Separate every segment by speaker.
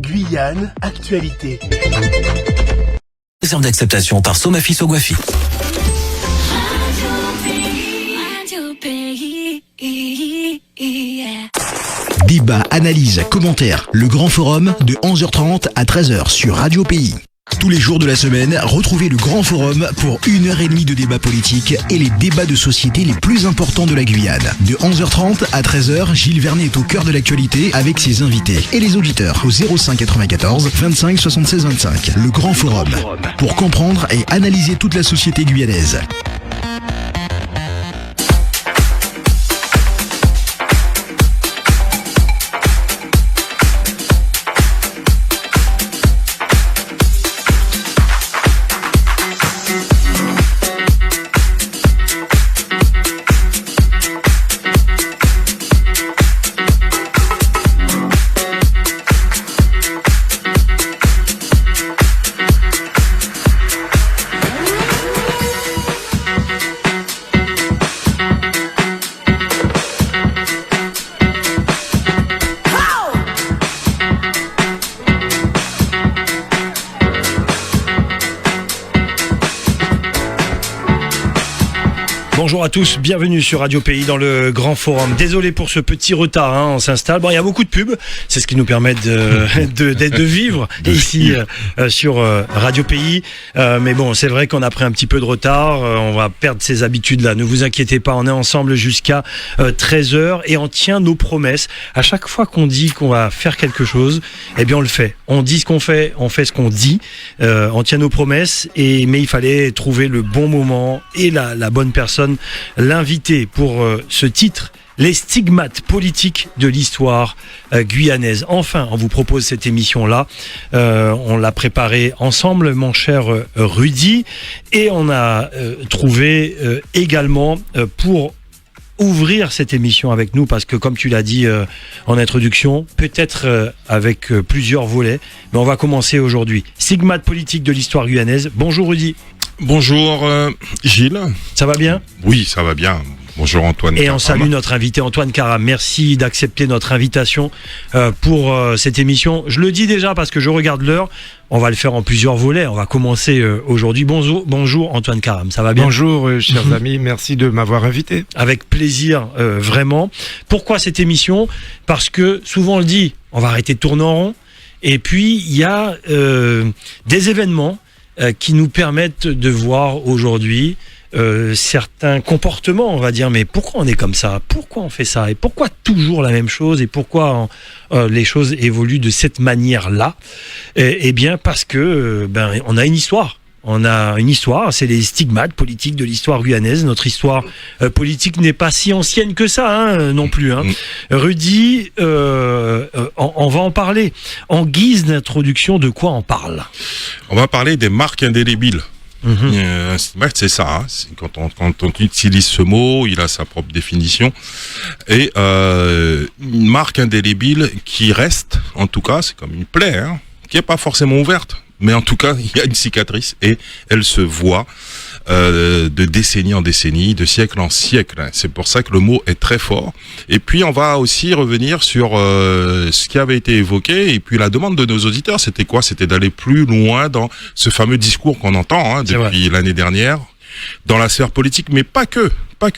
Speaker 1: Guyane, actualité.
Speaker 2: Réserve d'acceptation par Somafi Sogwafi.
Speaker 3: Débat, analyse, commentaires. Le grand forum de 11h30 à 13h sur Radio Pays. Tous les jours de la semaine, retrouvez le grand forum pour 1h30 de débat politique et les débats de société les plus importants de la Guyane. De 11h30 à 13h, Gilles Vernet est au cœur de l'actualité avec ses invités et les auditeurs au 05 94 25 76 25. Le grand forum pour comprendre et analyser toute la société guyanaise.
Speaker 4: Bonjour à tous, bienvenue sur Radio Pays dans le Grand Forum. Désolé pour ce petit retard, on s'installe. Bon, il y a beaucoup de pubs, c'est ce qui nous permet de vivre ici sur Radio Pays. Mais bon, c'est vrai qu'on a pris un petit peu de retard, on va perdre ces habitudes-là. Ne vous inquiétez pas, on est ensemble jusqu'à 13h et on tient nos promesses. À chaque fois qu'on dit qu'on va faire quelque chose, eh bien on le fait. On dit ce qu'on fait, on fait ce qu'on dit. On tient nos promesses, mais il fallait trouver le bon moment et la bonne personne. L'invité pour ce titre, les stigmates politiques de l'histoire guyanaise. Enfin, on vous propose cette émission-là. On l'a préparée ensemble, mon cher Rudy, et on a trouvé également pour ouvrir cette émission avec nous, parce que comme tu l'as dit en introduction, peut-être avec plusieurs volets, mais on va commencer aujourd'hui. Stigmates politiques de l'histoire guyanaise. Bonjour Rudy.
Speaker 5: Bonjour Gilles.
Speaker 4: Ça va bien ?
Speaker 5: Oui, ça va bien. Bonjour Antoine.
Speaker 4: Et on salue notre invité Antoine Karam. Merci d'accepter notre invitation pour cette émission. Je le dis déjà parce que je regarde l'heure. On va le faire en plusieurs volets. On va commencer aujourd'hui. Bonjour Antoine Karam, ça va bien ?
Speaker 6: Bonjour chers amis, merci de m'avoir invité.
Speaker 4: Avec plaisir, vraiment. Pourquoi cette émission ? Parce que souvent on le dit, on va arrêter de tourner en rond. Et puis il y a des événements qui nous permettent de voir aujourd'hui certains comportements, on va dire, mais pourquoi on est comme ça ? Pourquoi on fait ça ? Et pourquoi toujours la même chose ? Et pourquoi les choses évoluent de cette manière-là ? Eh bien, parce que on a une histoire. On a une histoire, c'est les stigmates politiques de l'histoire guyanaise. Notre histoire politique n'est pas si ancienne que ça, non plus. Rudy, on va en parler. En guise d'introduction, de quoi on parle ?
Speaker 5: On va parler des marques indélébiles. Un stigmate, c'est ça. Quand on utilise ce mot, il a sa propre définition. Et une marque indélébile qui reste, en tout cas, c'est comme une plaie, qui n'est pas forcément ouverte. Mais en tout cas, il y a une cicatrice et elle se voit de décennie en décennie, de siècle en siècle. C'est pour ça que le mot est très fort. Et puis, on va aussi revenir sur ce qui avait été évoqué. Et puis, la demande de nos auditeurs, c'était quoi ? C'était d'aller plus loin dans ce fameux discours qu'on entend depuis l'année dernière, dans la sphère politique, mais pas que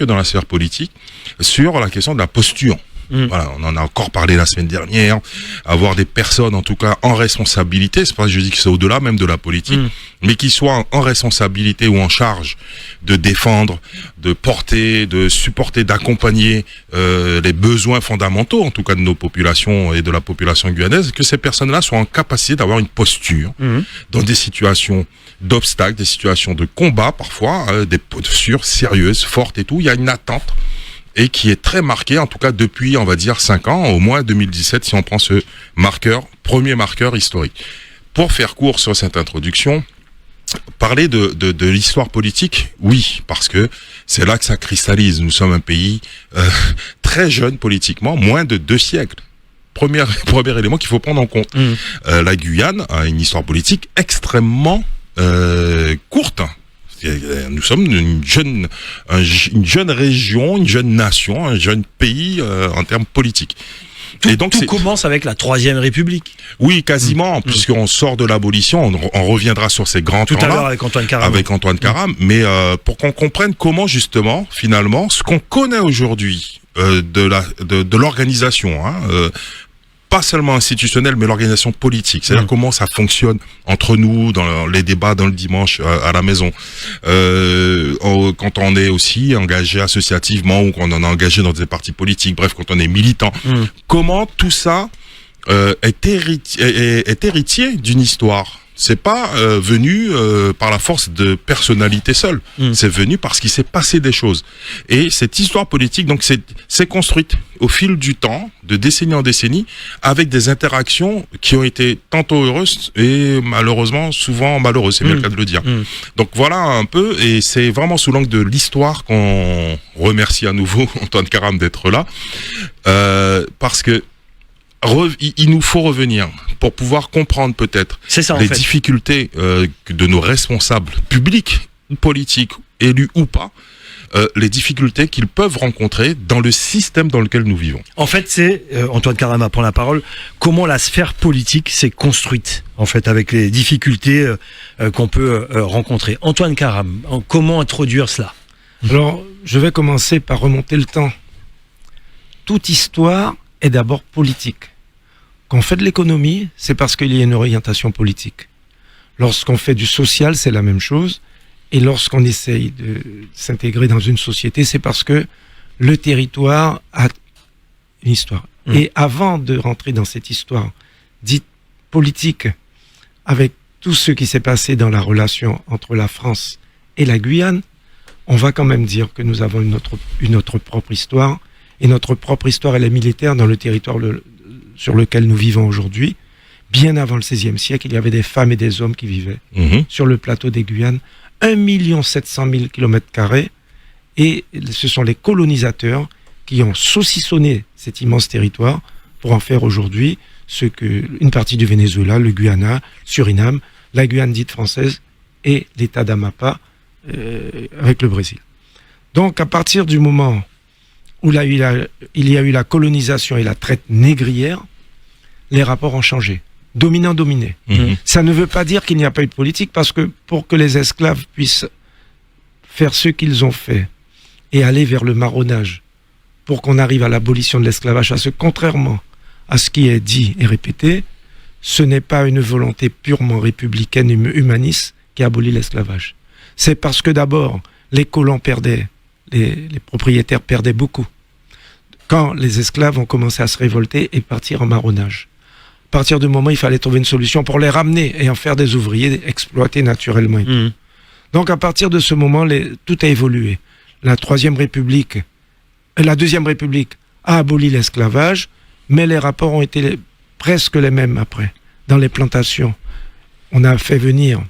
Speaker 5: dans la sphère politique, sur la question de la posture. Voilà, on en a encore parlé la semaine dernière. Avoir des personnes, en tout cas, en responsabilité, c'est pas que je dis que c'est au-delà même de la politique, mais qui soient en responsabilité ou en charge de défendre, de porter, de supporter, d'accompagner les besoins fondamentaux, en tout cas de nos populations et de la population guyanaise, que ces personnes-là soient en capacité d'avoir une posture dans des situations d'obstacles, des situations de combat parfois, des postures sérieuses, fortes et tout. Il y a une attente et qui est très marqué, en tout cas depuis, on va dire, 5 ans, au moins 2017, si on prend ce premier marqueur historique. Pour faire court sur cette introduction, parler de l'histoire politique, oui, parce que c'est là que ça cristallise. Nous sommes un pays très jeune politiquement, moins de 2 siècles. Premier élément qu'il faut prendre en compte. La Guyane a une histoire politique extrêmement courte. Nous sommes une jeune région, une jeune nation, un jeune pays en termes politiques. Et donc,
Speaker 4: Tout commence avec la Troisième République.
Speaker 5: oui, quasiment, puisqu'on sort de l'abolition, on reviendra sur ces grands
Speaker 4: Tout à
Speaker 5: temps-là.
Speaker 4: l'heure avec Antoine Karam.
Speaker 5: Avec Antoine Karam, mais pour qu'on comprenne comment justement, finalement, ce qu'on connaît aujourd'hui de l'organisation, pas seulement institutionnelle, mais l'organisation politique, c'est-à-dire comment ça fonctionne entre nous, dans les débats dans le dimanche à la maison, quand on est aussi engagé associativement ou qu'on en est engagé dans des partis politiques, bref, quand on est militant, comment tout ça est héritier d'une histoire. C'est pas venu par la force de personnalité seule. C'est venu parce qu'il s'est passé des choses. Et cette histoire politique, donc, c'est construite au fil du temps, de décennie en décennie, avec des interactions qui ont été tantôt heureuses et malheureusement souvent malheureuses. C'est bien le cas de le dire. Donc voilà un peu, et c'est vraiment sous l'angle de l'histoire qu'on remercie à nouveau Antoine Karam d'être là, parce que il nous faut revenir pour pouvoir comprendre peut-être les difficultés de nos responsables publics, politiques, élus ou pas, les difficultés qu'ils peuvent rencontrer dans le système dans lequel nous vivons.
Speaker 4: En fait, c'est, Antoine Karam prend la parole, comment la sphère politique s'est construite, en fait, avec les difficultés qu'on peut rencontrer. Antoine Karam, comment introduire cela ?
Speaker 6: Alors, je vais commencer par remonter le temps. Toute histoire est d'abord politique. Quand on fait de l'économie, c'est parce qu'il y a une orientation politique. Lorsqu'on fait du social, c'est la même chose. Et lorsqu'on essaye de s'intégrer dans une société, c'est parce que le territoire a une histoire. Et avant de rentrer dans cette histoire dite politique, avec tout ce qui s'est passé dans la relation entre la France et la Guyane, on va quand même dire que nous avons une autre propre histoire. Et notre propre histoire, elle est militaire dans le territoire sur lequel nous vivons aujourd'hui. Bien avant le XVIe siècle, il y avait des femmes et des hommes qui vivaient sur le plateau des Guyanes. 1 700 000 km², et ce sont les colonisateurs qui ont saucissonné cet immense territoire pour en faire aujourd'hui une partie du Venezuela, le Guyana, Suriname, la Guyane dite française et l'État d'Amapá avec le Brésil. Donc à partir du moment où il y a eu la colonisation et la traite négrière, les rapports ont changé. Dominant-dominé. Ça ne veut pas dire qu'il n'y a pas eu de politique, parce que pour que les esclaves puissent faire ce qu'ils ont fait et aller vers le marronnage, pour qu'on arrive à l'abolition de l'esclavage, parce que contrairement à ce qui est dit et répété, ce n'est pas une volonté purement républicaine et humaniste qui abolit l'esclavage. C'est parce que d'abord, les colons perdaient, les propriétaires perdaient beaucoup. Quand les esclaves ont commencé à se révolter et partir en marronnage. À partir du moment où il fallait trouver une solution pour les ramener et en faire des ouvriers exploités naturellement. Donc à partir de ce moment, tout a évolué. La Deuxième République a aboli l'esclavage, mais les rapports ont été presque les mêmes après. Dans les plantations, on a fait venir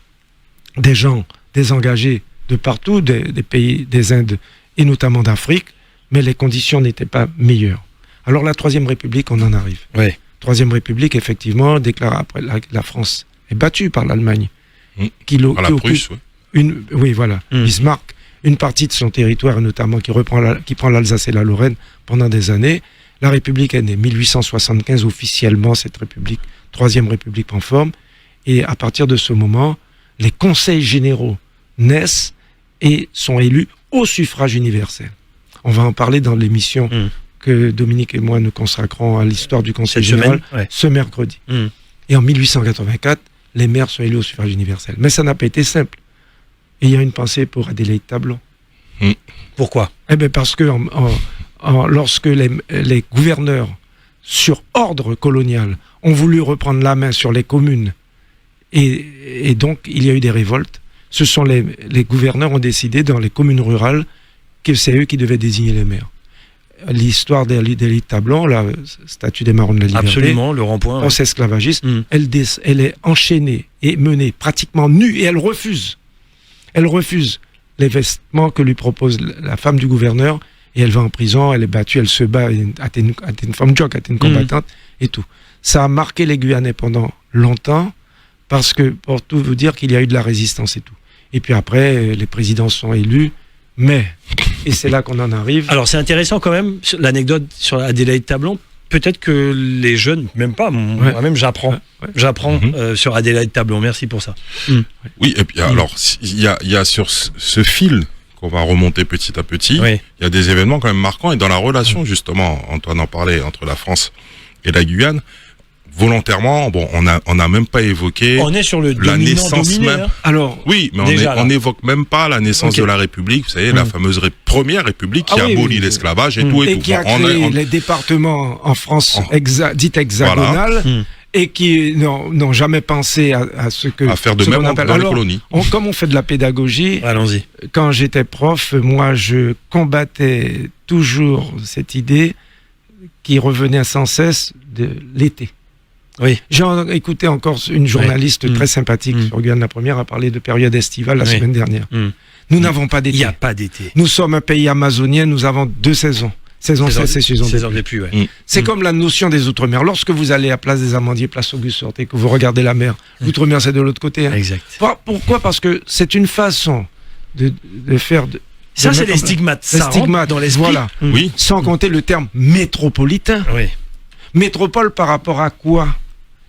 Speaker 6: des gens désengagés de partout, des pays, des Indes et notamment d'Afrique, mais les conditions n'étaient pas meilleures. Alors la Troisième République, on en arrive.
Speaker 4: Oui.
Speaker 6: Troisième République, effectivement, déclare après la France est battue par l'Allemagne. Qui
Speaker 5: Prusse,
Speaker 6: Bismarck, une partie de son territoire, notamment qui prend l'Alsace et la Lorraine pendant des années. La République est née 1875 officiellement, cette République, Troisième République prend forme. Et à partir de ce moment, les conseils généraux naissent et sont élus au suffrage universel. On va en parler dans l'émission que Dominique et moi nous consacrons à l'histoire du Conseil général ce mercredi. Et en 1884, les maires sont élus au suffrage universel. Mais ça n'a pas été simple. Et il y a une pensée pour Adélaïde Tablon.
Speaker 4: Pourquoi ?
Speaker 6: Eh bien parce que lorsque les gouverneurs, sur ordre colonial, ont voulu reprendre la main sur les communes, et donc il y a eu des révoltes, ce sont les gouverneurs ont décidé dans les communes rurales que c'est eux qui devaient désigner les maires. L'histoire d'Adélaïde Tablon, la statue des Marrons de la Liberté,
Speaker 4: absolument, le rond-point,
Speaker 6: procès esclavagiste, elle est enchaînée et menée pratiquement nue, et elle refuse les vêtements que lui propose la femme du gouverneur, et elle va en prison, elle est battue, elle se bat, elle était une femme jock, elle était une combattante, et tout. Ça a marqué les Guyanais pendant longtemps, parce que, pour tout vous dire, qu'il y a eu de la résistance et tout. Et puis après, les présidents sont élus, mais, et c'est là qu'on en arrive.
Speaker 4: Alors c'est intéressant quand même, l'anecdote sur Adélaïde Tablon, peut-être que les jeunes, même pas, moi-même j'apprends. J'apprends sur Adélaïde Tablon. Merci pour ça.
Speaker 5: Oui, et puis alors, il y a sur ce fil qu'on va remonter petit à petit, il y a des événements quand même marquants, et dans la relation, justement, Antoine en parlait, entre la France et la Guyane, volontairement, bon, on a même pas évoqué
Speaker 4: on est sur le
Speaker 5: la naissance
Speaker 4: dominé,
Speaker 5: même.
Speaker 4: hein.
Speaker 6: Alors,
Speaker 5: Oui, mais
Speaker 4: déjà,
Speaker 5: on évoque même pas la naissance de la République, vous savez, la fameuse première République qui a aboli l'esclavage et tout et tout.
Speaker 6: qui a créé les départements en France dite hexagonale.
Speaker 5: Voilà.
Speaker 6: Et qui n'ont jamais pensé à ce que...
Speaker 5: À faire de même dans les colonies.
Speaker 6: Comme on fait de la pédagogie,
Speaker 4: allons-y.
Speaker 6: Quand j'étais prof, moi je combattais toujours cette idée qui revenait sans cesse de l'été.
Speaker 4: Oui.
Speaker 6: J'ai écouté encore une journaliste très sympathique sur Guyane la Première a parlé de période estivale la semaine dernière. Nous n'avons pas d'été.
Speaker 4: Il n'y a pas d'été.
Speaker 6: Nous sommes un pays amazonien, nous avons 2 saisons. Saison sèche et saison des pluies. C'est comme la notion des Outre-mer. Lorsque vous allez à Place des Amandiers, Place Auguste Sorte et que vous regardez la mer, l'Outre-mer c'est de l'autre côté. Hein.
Speaker 4: Exact.
Speaker 6: Pourquoi ? Parce que c'est une façon de faire...
Speaker 4: Ça c'est les stigmates. Ça rentre dans l'esprit.
Speaker 6: Voilà.
Speaker 5: Oui.
Speaker 6: Sans compter le terme métropolitain.
Speaker 4: Oui.
Speaker 6: Métropole par rapport à quoi ?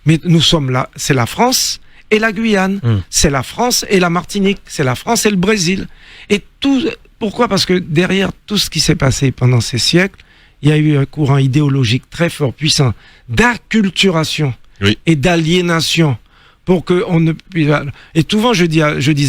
Speaker 6: Mais nous sommes là, c'est la France et la Guyane. C'est la France et la Martinique. C'est la France et le Brésil. Et tout... Pourquoi ? Parce que derrière tout ce qui s'est passé pendant ces siècles, il y a eu un courant idéologique très fort, puissant, d'acculturation et d'aliénation pour que on ne puisse... Et souvent, je dis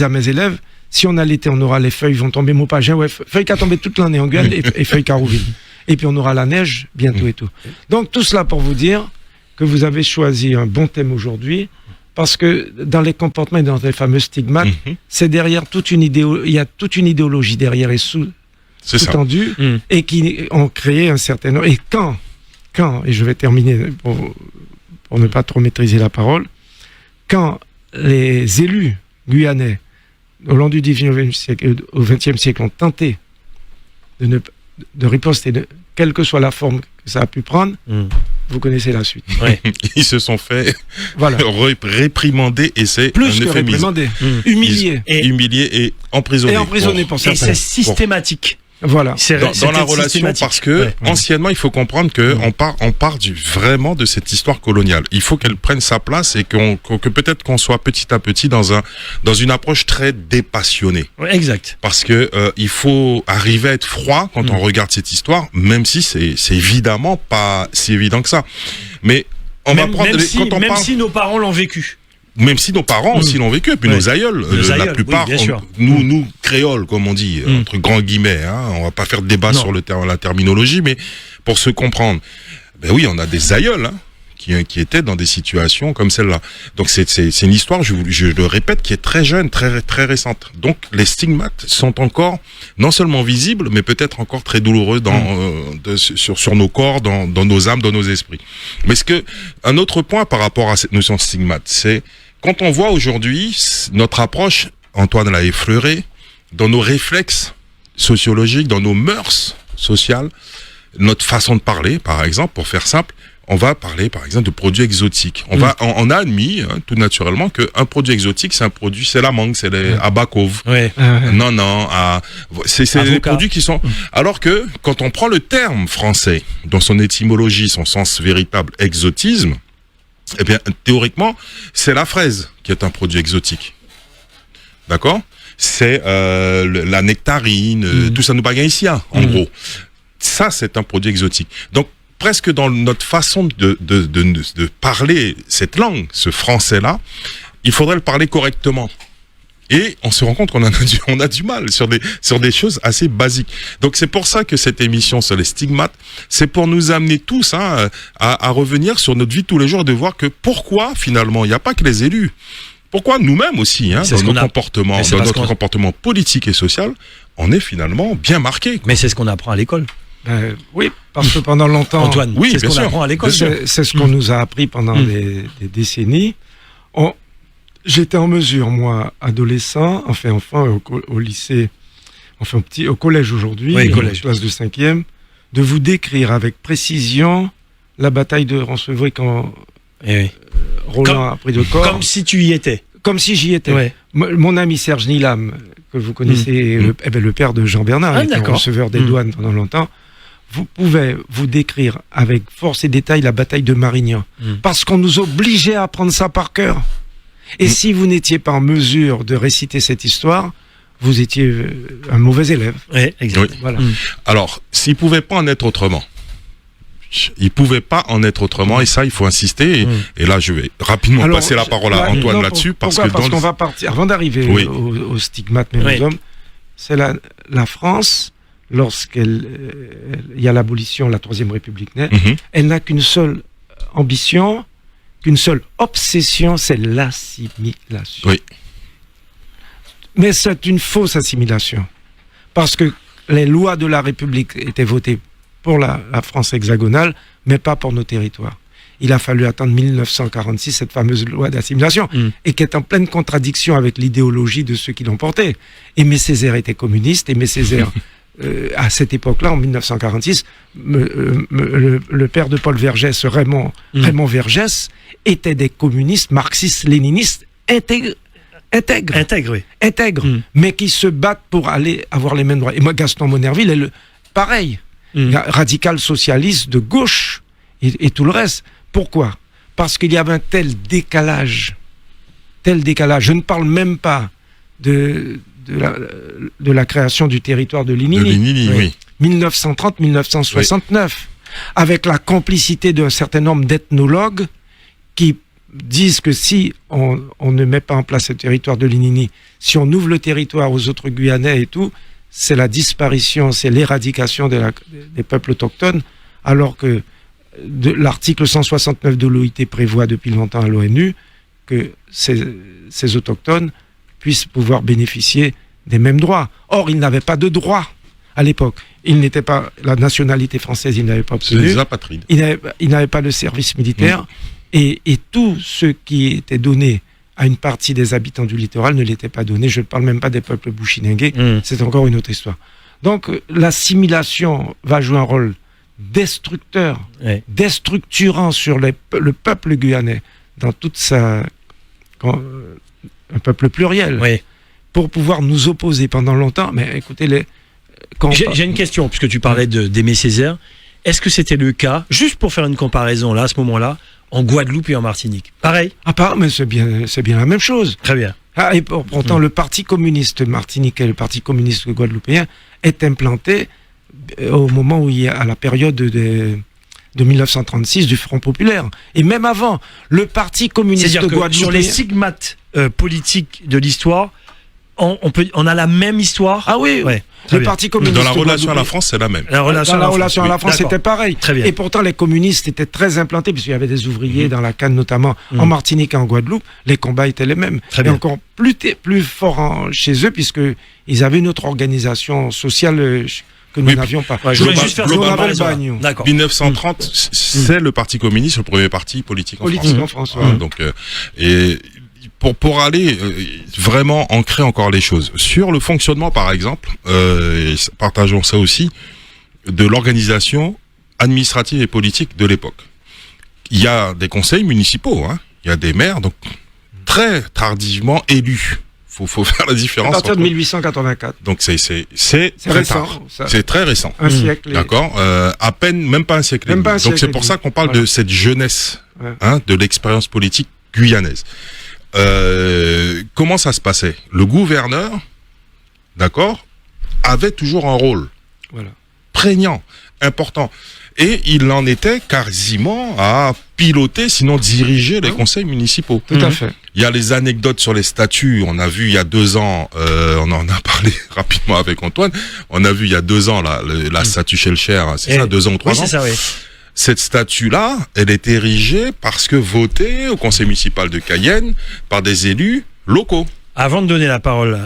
Speaker 6: à mes élèves, si on a l'été, on aura les feuilles vont tomber, Maupagin, feuilles qui a tombé toute l'année en Guyane et feuilles Carouville. Et puis on aura la neige bientôt et tout. Donc tout cela pour vous dire que vous avez choisi un bon thème aujourd'hui. Parce que dans les comportements et dans les fameux stigmates, c'est derrière toute une il y a toute une idéologie derrière et sous-tendue et qui ont créé un certain nombre. Et quand, et je vais terminer pour ne pas trop maîtriser la parole, quand les élus guyanais au long du 19e siècle, au 20e siècle ont tenté de riposter, quelle que soit la forme que ça a pu prendre, vous connaissez la suite.
Speaker 5: Ils se sont fait réprimander et c'est
Speaker 6: plus que réprimander, humilier
Speaker 5: et emprisonner.
Speaker 6: Et emprisonner pour certains.
Speaker 4: Et c'est systématique.
Speaker 6: Voilà.
Speaker 5: Dans la relation, parce que anciennement, il faut comprendre que on part vraiment de cette histoire coloniale. Il faut qu'elle prenne sa place et que peut-être qu'on soit petit à petit dans une approche très dépassionnée.
Speaker 4: Exact.
Speaker 5: Parce que il faut arriver à être froid quand on regarde cette histoire, même si c'est évidemment pas si évident que ça. Mais on va prendre
Speaker 4: si nos parents l'ont vécu.
Speaker 5: Même si nos parents aussi l'ont vécu, et puis nos aïeuls, la plupart, nous créoles, comme on dit, entre grands guillemets, hein, on va pas faire de débat sur la terminologie, mais pour se comprendre, ben oui, on a des aïeuls, hein, qui étaient dans des situations comme celle-là. Donc c'est une histoire, je le répète, qui est très jeune, très, très récente. Donc les stigmates sont encore non seulement visibles, mais peut-être encore très douloureux sur nos corps, dans nos âmes, dans nos esprits. Mais un autre point par rapport à cette notion de stigmate, c'est quand on voit aujourd'hui notre approche, Antoine l'a effleuré, dans nos réflexes sociologiques, dans nos mœurs sociales, notre façon de parler, par exemple, pour faire simple, on va parler, par exemple, de produits exotiques. On a admis, hein, tout naturellement, qu'un produit exotique, c'est la mangue, c'est les abakov. Non, c'est les produits qui sont... Alors que, quand on prend le terme français, dans son étymologie, son sens véritable, exotisme, eh bien, théoriquement, c'est la fraise qui est un produit exotique. D'accord ? C'est la nectarine, tout ça nous bagaille ici, hein, en gros. Ça, c'est un produit exotique. Donc, presque dans notre façon de parler cette langue, ce français-là, il faudrait le parler correctement. Et on se rend compte qu'on a du mal sur des choses assez basiques. Donc c'est pour ça que cette émission sur les stigmates, c'est pour nous amener tous à revenir sur notre vie de tous les jours et de voir que pourquoi finalement, il n'y a pas que les élus. Pourquoi nous-mêmes aussi, hein, dans notre comportement politique et social, on est finalement bien marqués.
Speaker 4: Mais c'est ce qu'on apprend à l'école.
Speaker 6: Oui, parce que pendant longtemps,
Speaker 4: Antoine, c'est ce qu'on apprend à l'école.
Speaker 6: C'est ce qu'on nous a appris pendant des décennies. J'étais en mesure, moi, adolescent, enfant, au lycée, au collège aujourd'hui, classe de 5e, de vous décrire avec précision la bataille de Roncevray quand Roland a pris de corps.
Speaker 4: Comme si tu y étais.
Speaker 6: Comme si j'y étais. Ouais. Mon ami Serge Nilam, que vous connaissez, le père de Jean Bernard, qui était receveur des douanes pendant longtemps, vous pouvez vous décrire avec force et détail la bataille de Marignan. Parce qu'on nous obligeait à apprendre ça par cœur. Et si vous n'étiez pas en mesure de réciter cette histoire, vous étiez un mauvais élève.
Speaker 4: Oui, exact.
Speaker 5: Oui.
Speaker 6: Voilà.
Speaker 5: Alors, s'il pouvait pas en être autrement. Il pouvait pas en être autrement, et ça, il faut insister. Et là, je vais rapidement passer la parole à Antoine là-dessus, parce
Speaker 6: qu'on va partir. Avant d'arriver au stigmate mémorandum, c'est la France, lorsqu'il y a l'abolition, la Troisième République naît, elle n'a qu'une seule ambition, qu'une seule obsession, c'est l'assimilation.
Speaker 5: Oui.
Speaker 6: Mais c'est une fausse assimilation, parce que les lois de la République étaient votées pour la France hexagonale, mais pas pour nos territoires. Il a fallu attendre 1946, cette fameuse loi d'assimilation, et qui est en pleine contradiction avec l'idéologie de ceux qui l'ont portée. Aimé Césaire était communiste, Aimé Césaire, à cette époque-là, en 1946, le père de Paul Vergès, Raymond Vergès, étaient des communistes, marxistes, léninistes, intègres, mais qui se battent pour aller avoir les mêmes droits. Et moi, Gaston Monnerville est pareil. Radical socialiste de gauche et tout le reste. Pourquoi ? Parce qu'il y avait un tel décalage. Je ne parle même pas de la création du territoire de Linini.
Speaker 5: Oui.
Speaker 6: 1930-1969, avec la complicité d'un certain nombre d'ethnologues qui disent que si on ne met pas en place ce territoire de Linini, si on ouvre le territoire aux autres Guyanais et tout, c'est la disparition, c'est l'éradication des peuples autochtones, alors que l'article 169 de l'OIT prévoit depuis longtemps à l'ONU que ces autochtones puissent pouvoir bénéficier des mêmes droits. Or, ils n'avaient pas de droits à l'époque. La nationalité française, ils n'avaient pas obtenu.
Speaker 5: C'est des apatrides.
Speaker 6: Ils n'avaient pas le service militaire, et tout ce qui était donné à une partie des habitants du littoral ne l'était pas donné. Je ne parle même pas des peuples bushinengués, c'est encore une autre histoire. Donc l'assimilation va jouer un rôle destructeur, déstructurant sur le peuple guyanais, dans toute un peuple pluriel, pour pouvoir nous opposer pendant longtemps. Mais écoutez,
Speaker 4: j'ai une question, puisque tu parlais d'Aimé Césaire. Est-ce que c'était le cas, juste pour faire une comparaison là, à ce moment-là, en Guadeloupe et en Martinique? Pareil.
Speaker 6: Mais c'est bien la même chose.
Speaker 4: Très bien.
Speaker 6: Et pourtant, le Parti communiste martiniquais, le Parti communiste guadeloupéen est implanté au moment où il y a à la période de 1936 du Front populaire. Et même avant, le Parti communiste guadeloupéen...
Speaker 4: Sur les stigmates politiques de l'histoire, on a la même histoire.
Speaker 6: Ah oui, le Parti communiste.
Speaker 5: Dans la relation à la France, c'est la même.
Speaker 6: Dans la relation à la France, c'était pareil.
Speaker 4: Très bien.
Speaker 6: Et pourtant, les communistes étaient très implantés, puisqu'il y avait des ouvriers dans la canne, notamment en Martinique et en Guadeloupe. Les combats étaient les mêmes. Et encore plus fort chez eux, puisqu'ils avaient une autre organisation sociale que nous n'avions pas.
Speaker 4: Je voulais juste faire
Speaker 6: globalement,
Speaker 5: D'accord. 1930, c'est le Parti communiste, le premier parti politique en France. Donc, et pour aller vraiment ancrer encore les choses sur le fonctionnement, par exemple, et partageons ça aussi, de l'organisation administrative et politique de l'époque. Il y a des conseils municipaux, il y a des maires, donc très tardivement élus. Faut faire la différence.
Speaker 6: À partir de 1884.
Speaker 5: Donc c'est très
Speaker 6: récent,
Speaker 5: tard. C'est très récent.
Speaker 6: Un siècle.
Speaker 5: D'accord. À peine, même pas un siècle. Donc c'est pour ça qu'on parle de cette jeunesse, de l'expérience politique guyanaise. Comment ça se passait? Le gouverneur, d'accord, avait toujours un rôle prégnant, important. Et il en était quasiment à piloter, sinon diriger les conseils municipaux.
Speaker 6: Tout à fait.
Speaker 5: Il y a les anecdotes sur les statuts. On a vu il y a 2 ans, on en a parlé rapidement avec Antoine, on a vu il y a 2 ans la statue chez le Cher, c'est ça, 2 ans ou 3 ans.
Speaker 4: C'est ça, oui.
Speaker 5: Cette statue-là, elle est érigée parce que votée au conseil municipal de Cayenne par des élus locaux.
Speaker 4: Avant de donner la parole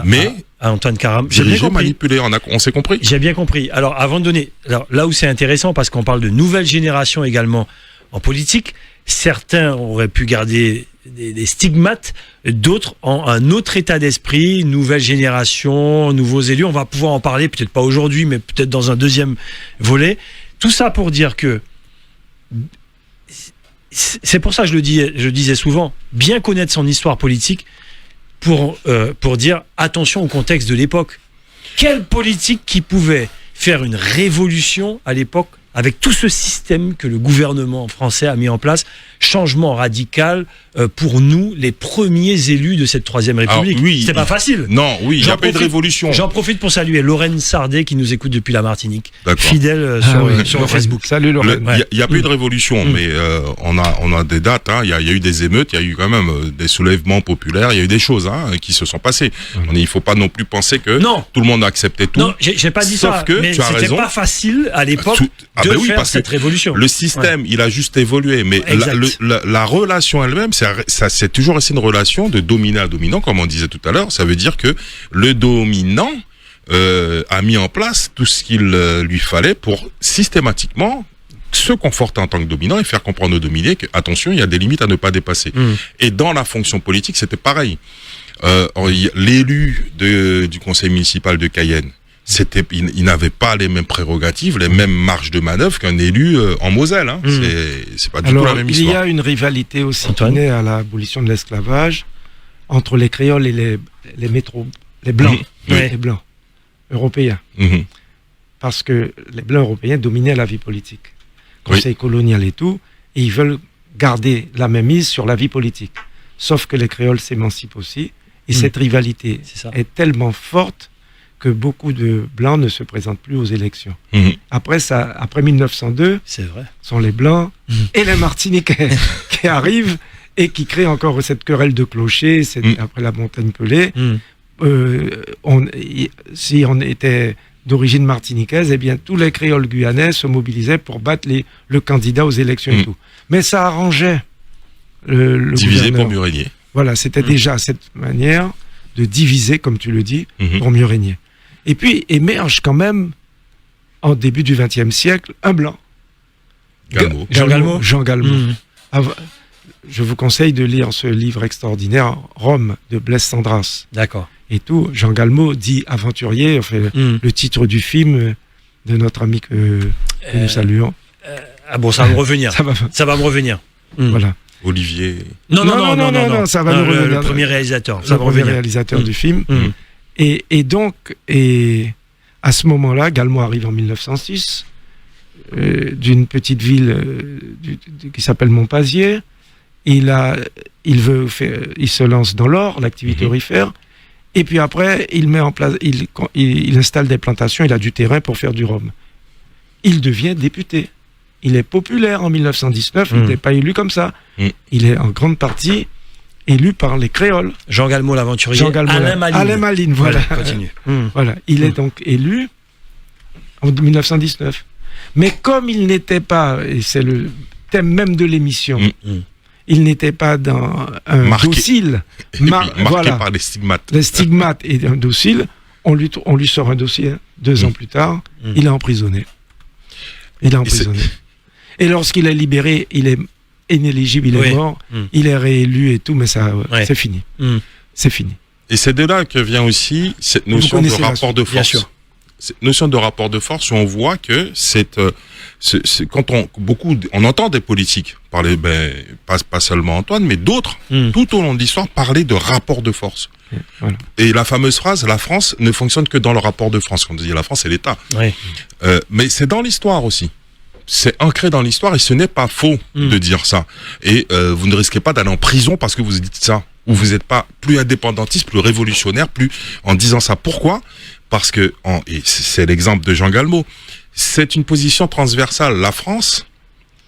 Speaker 4: à Antoine Karam,
Speaker 5: j'ai bien compris. Manipulé, on s'est compris.
Speaker 4: J'ai bien compris. Alors, avant de donner, là où c'est intéressant, parce qu'on parle de nouvelle génération également en politique, certains auraient pu garder des stigmates, d'autres en un autre état d'esprit, nouvelle génération, nouveaux élus. On va pouvoir en parler, peut-être pas aujourd'hui, mais peut-être dans un deuxième volet. Tout ça pour dire que c'est pour ça que je disais souvent, bien connaître son histoire politique pour dire attention au contexte de l'époque. Quelle politique qui pouvait faire une révolution à l'époque avec tout ce système que le gouvernement français a mis en place. Changement radical pour nous, les premiers élus de cette Troisième République.
Speaker 5: Alors, oui,
Speaker 4: c'était pas facile.
Speaker 5: Non, oui, il n'y a pas eu de révolution.
Speaker 4: J'en profite pour saluer Lorraine Sardet qui nous écoute depuis la Martinique,
Speaker 5: D'accord.
Speaker 4: fidèle sur Facebook.
Speaker 6: Salut Lorraine.
Speaker 5: Il n'y a pas eu de révolution, mais on a des dates. Il y a eu des émeutes, il y a eu quand même des soulèvements populaires, il y a eu des choses qui se sont passées. Il ne faut pas non plus penser que tout le monde a accepté tout.
Speaker 4: Non, j'ai pas dit
Speaker 5: Sauf
Speaker 4: ça,
Speaker 5: que,
Speaker 4: mais
Speaker 5: tu as
Speaker 4: c'était
Speaker 5: raison.
Speaker 4: pas facile à l'époque de
Speaker 5: ben oui,
Speaker 4: faire
Speaker 5: parce
Speaker 4: cette
Speaker 5: que
Speaker 4: révolution.
Speaker 5: Le système, il a juste évolué, mais la relation elle-même, c'est toujours resté une relation de dominant à dominant, comme on disait tout à l'heure. Ça veut dire que le dominant a mis en place tout ce qu'il lui fallait pour systématiatiquement se conforter en tant que dominant et faire comprendre aux dominés que, attention, il y a des limites à ne pas dépasser. Et dans la fonction politique, c'était pareil. L'élu du conseil municipal de Cayenne, il n'avait pas les mêmes prérogatives, les mêmes marges de manœuvre qu'un élu en Moselle. C'est pas du tout la même histoire.
Speaker 6: Il y a une rivalité aussi qui
Speaker 4: Antoine.
Speaker 6: naît à l'abolition de l'esclavage entre les créoles et les blancs, les blancs européens. Parce que les blancs européens dominaient la vie politique, conseil colonial et tout, et ils veulent garder la même mise sur la vie politique. Sauf que les créoles s'émancipent aussi, et cette rivalité est tellement forte que beaucoup de blancs ne se présentent plus aux élections. Après 1902,
Speaker 4: C'est vrai.
Speaker 6: sont les blancs et les Martiniquais qui arrivent et qui créent encore cette querelle de clochers, après la montagne Pelée. Si on était d'origine martiniquaise, eh bien tous les créoles guyanais se mobilisaient pour battre le candidat aux élections et tout. Mais ça arrangeait le
Speaker 5: Divisé
Speaker 6: gouverneur.
Speaker 5: pour mieux régner.
Speaker 6: Voilà, c'était déjà cette manière de diviser, comme tu le dis, pour mieux régner. Et puis émerge quand même, en début du XXe siècle, un blanc.
Speaker 5: Galmo.
Speaker 4: Jean Galmo.
Speaker 6: Jean Galmo. Je vous conseille de lire ce livre extraordinaire, Rome, de Blaise Sandras.
Speaker 4: D'accord.
Speaker 6: Et tout, Jean Galmo dit aventurier, enfin, le titre du film de notre ami que nous saluons.
Speaker 4: Ça va me revenir.
Speaker 6: Ça va.
Speaker 4: me revenir.
Speaker 6: Voilà.
Speaker 5: Olivier.
Speaker 4: Non,
Speaker 6: ça va nous revenir.
Speaker 4: Le premier réalisateur. Ça
Speaker 6: Le
Speaker 4: va
Speaker 6: premier
Speaker 4: revenir.
Speaker 6: réalisateur du film. Et donc, à ce moment-là, Galmo arrive en 1906 d'une petite ville qui s'appelle Montpazier. Il se lance dans l'or, l'activité aurifère. Et puis après, il met en place, il installe des plantations. Il a du terrain pour faire du rhum. Il devient député. Il est populaire en 1919. Il n'est pas élu comme ça. Il est en grande partie élu par les créoles.
Speaker 4: Jean Galmo l'aventurier.
Speaker 6: Alain Maline, voilà.
Speaker 4: Continue.
Speaker 6: Voilà, il est donc élu en 1919. Mais comme il n'était pas, et c'est le thème même de l'émission, il n'était pas dans un docile,
Speaker 5: marqué par les stigmates.
Speaker 6: Les stigmates et un docile, on lui sort un dossier 2 ans plus tard, il est emprisonné. Et lorsqu'il est libéré, il est inéligible, il est mort, il est réélu et tout, mais ça, c'est fini. C'est fini.
Speaker 5: Et c'est de là que vient aussi cette notion de rapport de force.
Speaker 4: Bien sûr.
Speaker 5: Cette notion de rapport de force, où on voit que quand on entend des politiques parler, pas seulement Antoine, mais d'autres, tout au long de l'histoire, parler de rapport de force.
Speaker 6: Voilà.
Speaker 5: Et la fameuse phrase, la France ne fonctionne que dans le rapport de force. Quand on dit la France, c'est l'État.
Speaker 4: Oui.
Speaker 5: Mais c'est dans l'histoire aussi. C'est ancré dans l'histoire et ce n'est pas faux de dire ça. Et vous ne risquez pas d'aller en prison parce que vous dites ça. Ou vous n'êtes pas plus indépendantiste, plus révolutionnaire, plus en disant ça. Pourquoi ? Parce que, et c'est l'exemple de Jean Galmo, c'est une position transversale. La France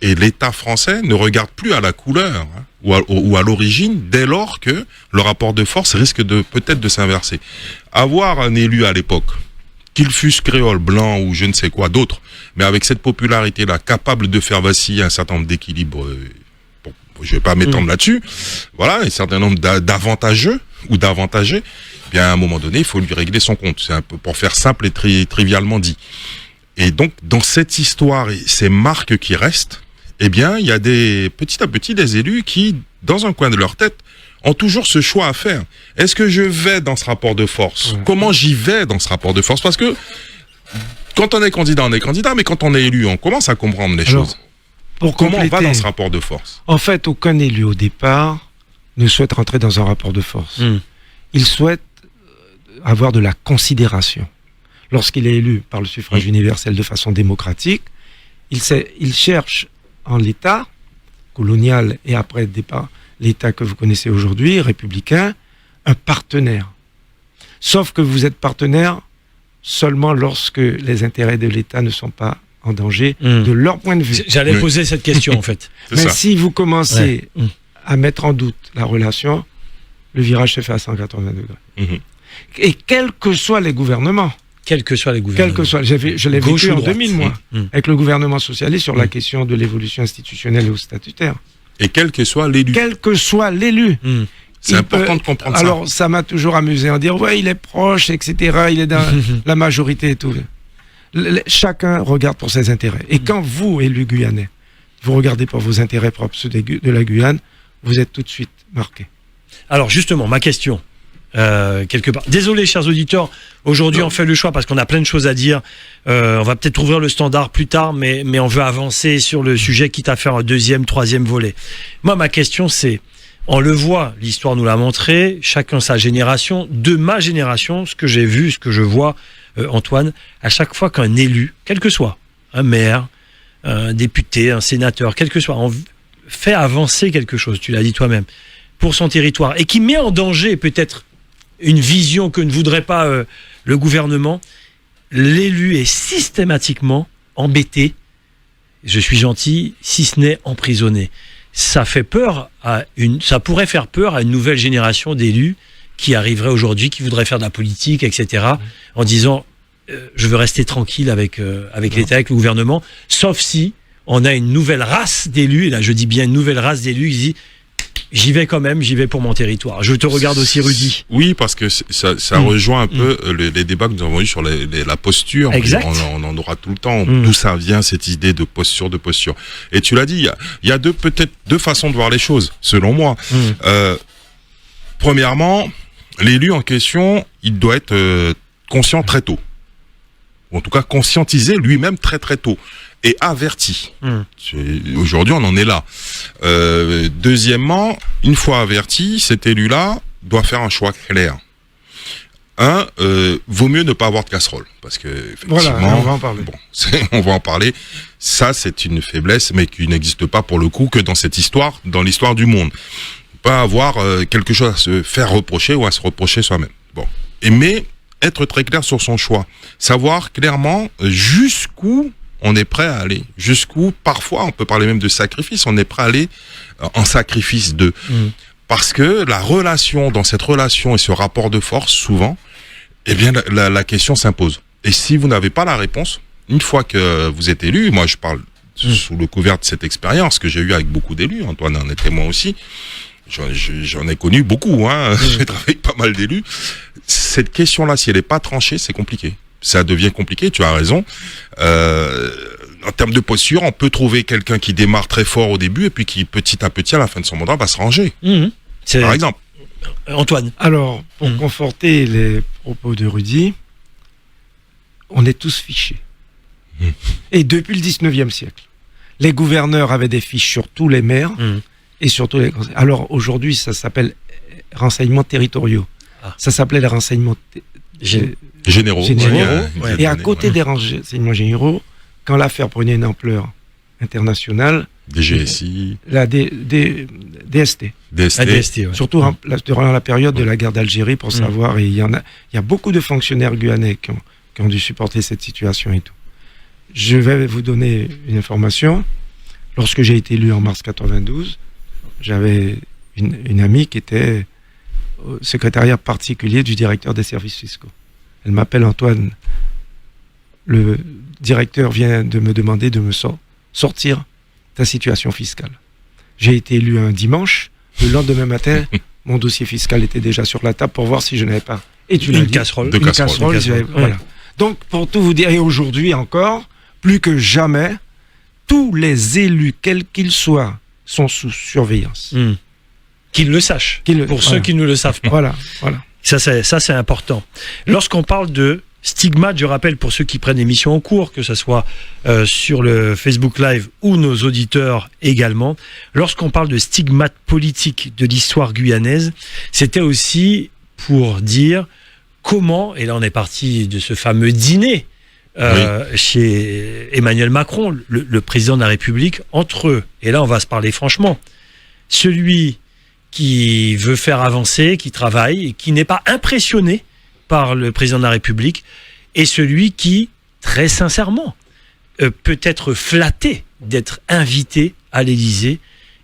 Speaker 5: et l'État français ne regardent plus à la couleur ou à l'origine dès lors que le rapport de force risque peut-être de s'inverser. Avoir un élu à l'époque, qu'il fût créole, blanc ou je ne sais quoi d'autre, mais avec cette popularité-là, capable de faire vaciller un certain nombre d'équilibres, je vais pas m'étendre là-dessus, voilà, un certain nombre d'avantageux ou d'avantagés, bien à un moment donné, il faut lui régler son compte. C'est un peu pour faire simple et trivialement dit. Et donc, dans cette histoire et ces marques qui restent, eh bien, il y a petit à petit des élus qui, dans un coin de leur tête, ont toujours ce choix à faire. Est-ce que je vais dans ce rapport de force ? Comment j'y vais dans ce rapport de force ? Parce que quand on est candidat, mais quand on est élu, on commence à comprendre les choses. Comment on va dans ce rapport de force ?
Speaker 6: En fait, aucun élu au départ ne souhaite rentrer dans un rapport de force. Il souhaite avoir de la considération. lorsqu'il est élu par le suffrage universel de façon démocratique, il cherche en l'État colonial et après départ l'État que vous connaissez aujourd'hui, républicain, un partenaire. Sauf que vous êtes partenaire seulement lorsque les intérêts de l'État ne sont pas en danger de leur point de vue.
Speaker 4: J'allais poser cette question en fait.
Speaker 6: Mais si vous commencez à mettre en doute la relation, le virage se fait à 180 degrés. Et quels que soient les gouvernements,
Speaker 4: quels que soient les gouvernements,
Speaker 6: je l'ai vécu en 2000, moi, avec le gouvernement socialiste sur la question de l'évolution institutionnelle et ou statutaire.
Speaker 5: Et quel que soit l'élu.
Speaker 6: Quel que soit l'élu.
Speaker 5: C'est important de comprendre ça.
Speaker 6: Alors, ça m'a toujours amusé en dire, ouais, il est proche, etc., il est dans la majorité et tout. Chacun regarde pour ses intérêts. Et quand vous, élu guyanais, vous regardez pour vos intérêts propres, ceux de la Guyane, vous êtes tout de suite marqué.
Speaker 4: Alors justement, ma question, quelque part. Désolé, chers auditeurs, aujourd'hui on fait le choix parce qu'on a plein de choses à dire. On va peut-être ouvrir le standard plus tard, mais on veut avancer sur le sujet, quitte à faire un deuxième, troisième volet. Moi, ma question, c'est, on le voit, l'histoire nous l'a montré, chacun sa génération. De ma génération, ce que j'ai vu, ce que je vois, Antoine, à chaque fois qu'un élu, quel que soit, un maire, un député, un sénateur, quel que soit, on fait avancer quelque chose, tu l'as dit toi-même, pour son territoire, et qui met en danger peut-être une vision que ne voudrait pas le gouvernement, l'élu est systématiquement embêté, je suis gentil, si ce n'est emprisonné. Ça fait peur ça pourrait faire peur à une nouvelle génération d'élus qui arriverait aujourd'hui, qui voudrait faire de la politique, etc., en disant je veux rester tranquille avec l'État, avec le gouvernement, sauf si on a une nouvelle race d'élus, et là je dis bien une nouvelle race d'élus qui dit j'y vais quand même, j'y vais pour mon territoire. Je te regarde aussi, Rudy.
Speaker 5: Oui, parce que ça rejoint un peu les débats que nous avons eu sur la posture.
Speaker 4: Exact.
Speaker 5: On en aura tout le temps. D'où ça vient, cette idée de posture. Et tu l'as dit, il y a peut-être deux façons de voir les choses, selon moi. Premièrement, l'élu en question, il doit être conscient très tôt. Ou en tout cas, conscientisé lui-même très très tôt. Et averti. Aujourd'hui, on en est là. Deuxièmement, une fois averti, cet élu-là doit faire un choix clair. Vaut mieux ne pas avoir de casserole, parce que effectivement,
Speaker 6: voilà, on va en parler.
Speaker 5: Bon, on va en parler. Ça, c'est une faiblesse, mais qui n'existe pas pour le coup que dans cette histoire, dans l'histoire du monde. Pas avoir quelque chose à se faire reprocher ou à se reprocher soi-même. Bon, mais être très clair sur son choix, savoir clairement jusqu'où on est prêt à aller, jusqu'où parfois on peut parler même de sacrifice, on est prêt à aller en sacrifice de. Parce que dans cette relation et ce rapport de force, souvent, eh bien la question s'impose. Et si vous n'avez pas la réponse, une fois que vous êtes élu, moi je parle sous le couvert de cette expérience que j'ai eue avec beaucoup d'élus, Antoine en est témoin aussi, j'en ai connu beaucoup, j'ai travaillé avec pas mal d'élus. Cette question-là, si elle n'est pas tranchée, c'est compliqué. Ça devient compliqué, tu as raison. En termes de posture, on peut trouver quelqu'un qui démarre très fort au début et puis qui, petit à petit, à la fin de son mandat, va se ranger. Par exemple.
Speaker 4: Antoine.
Speaker 6: Alors, pour conforter les propos de Rudy, on est tous fichés. Et depuis le 19e siècle, les gouverneurs avaient des fiches sur tous les maires et sur tous les... Alors, aujourd'hui, ça s'appelle renseignements territoriaux. Ça s'appelait les renseignements...
Speaker 5: Généraux.
Speaker 6: Ouais. Et à côté des renseignements généraux, quand l'affaire prenait une ampleur internationale,
Speaker 5: DGSI,
Speaker 6: la DST.
Speaker 5: DST,
Speaker 6: ouais. Surtout durant la période de la guerre d'Algérie, pour savoir, et il y a beaucoup de fonctionnaires guyanais qui ont dû supporter cette situation et tout. Je vais vous donner une information. Lorsque j'ai été élu en mars 92, j'avais une amie qui était au secrétariat particulier du directeur des services fiscaux. Elle m'appelle Antoine. Le directeur vient de me demander de me sortir ta situation fiscale. J'ai été élu un dimanche. Le lendemain matin, mon dossier fiscal était déjà sur la table pour voir si je n'avais pas. Et tu l'as dit,
Speaker 4: casserole.
Speaker 6: Une casserole. Voilà. Donc, pour tout vous dire, et aujourd'hui encore, plus que jamais, tous les élus, quels qu'ils soient, sont sous surveillance.
Speaker 4: Qu'ils le sachent. Pour ceux qui ne le savent pas.
Speaker 6: Voilà.
Speaker 4: Ça, c'est important. Lorsqu'on parle de stigmate, je rappelle pour ceux qui prennent l'émission en cours, que ce soit sur le Facebook Live ou nos auditeurs également, lorsqu'on parle de stigmate politique de l'histoire guyanaise, c'était aussi pour dire comment, et là on est parti de ce fameux dîner chez Emmanuel Macron, le président de la République, entre eux, et là on va se parler franchement, celui qui veut faire avancer, qui travaille, et qui n'est pas impressionné par le président de la République, et celui qui, très sincèrement, peut être flatté d'être invité à l'Élysée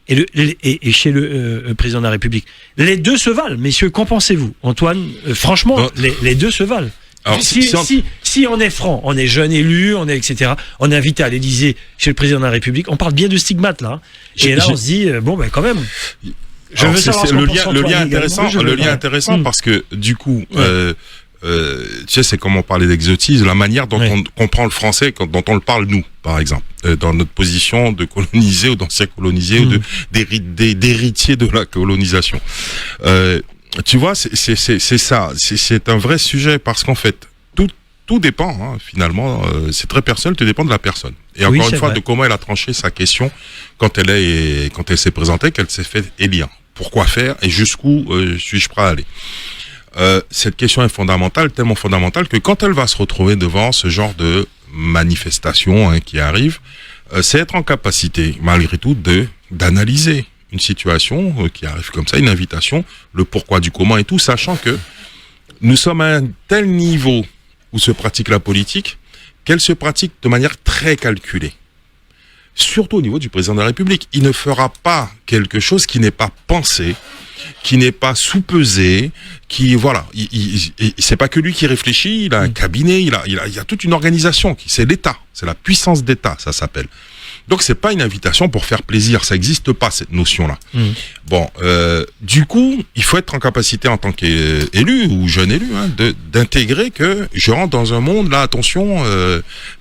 Speaker 4: et chez le président de la République. Les deux se valent, messieurs, qu'en pensez-vous? Antoine, franchement, les deux se valent. Alors, si on est franc, on est jeune élu, on est etc., on est invité à l'Élysée chez le président de la République, on parle bien de stigmate là. Et là, on se dit, bon, ben quand même...
Speaker 5: Le lien intéressant parce que du coup, tu sais, c'est comme on parlait d'exotisme, la manière dont on comprend le français, dont on le parle nous, par exemple, dans notre position de colonisé ou d'ancien colonisé ou d'héritier de la colonisation. Tu vois, c'est ça, c'est un vrai sujet parce qu'en fait, tout dépend, hein, finalement, c'est très personnel, tout dépend de la personne. Et encore une fois, de comment elle a tranché sa question quand elle s'est présentée, qu'elle s'est fait élire. Pourquoi faire et jusqu'où suis-je prêt à aller? Cette question est fondamentale, tellement fondamentale que quand elle va se retrouver devant ce genre de manifestation qui arrive, c'est être en capacité, malgré tout, d'analyser une situation qui arrive comme ça, une invitation, le pourquoi du comment et tout, sachant que nous sommes à un tel niveau où se pratique la politique, qu'elle se pratique de manière très calculée. Surtout au niveau du président de la République. Il ne fera pas quelque chose qui n'est pas pensé, qui n'est pas sous-pesé, qui, voilà, c'est pas que lui qui réfléchit, il a un cabinet, il y a toute une organisation, c'est l'État, c'est la puissance d'État, ça s'appelle. Donc c'est pas une invitation pour faire plaisir, ça n'existe pas cette notion-là. Bon, du coup, il faut être en capacité en tant qu'élu ou jeune élu, hein, d'intégrer que je rentre dans un monde, là, attention,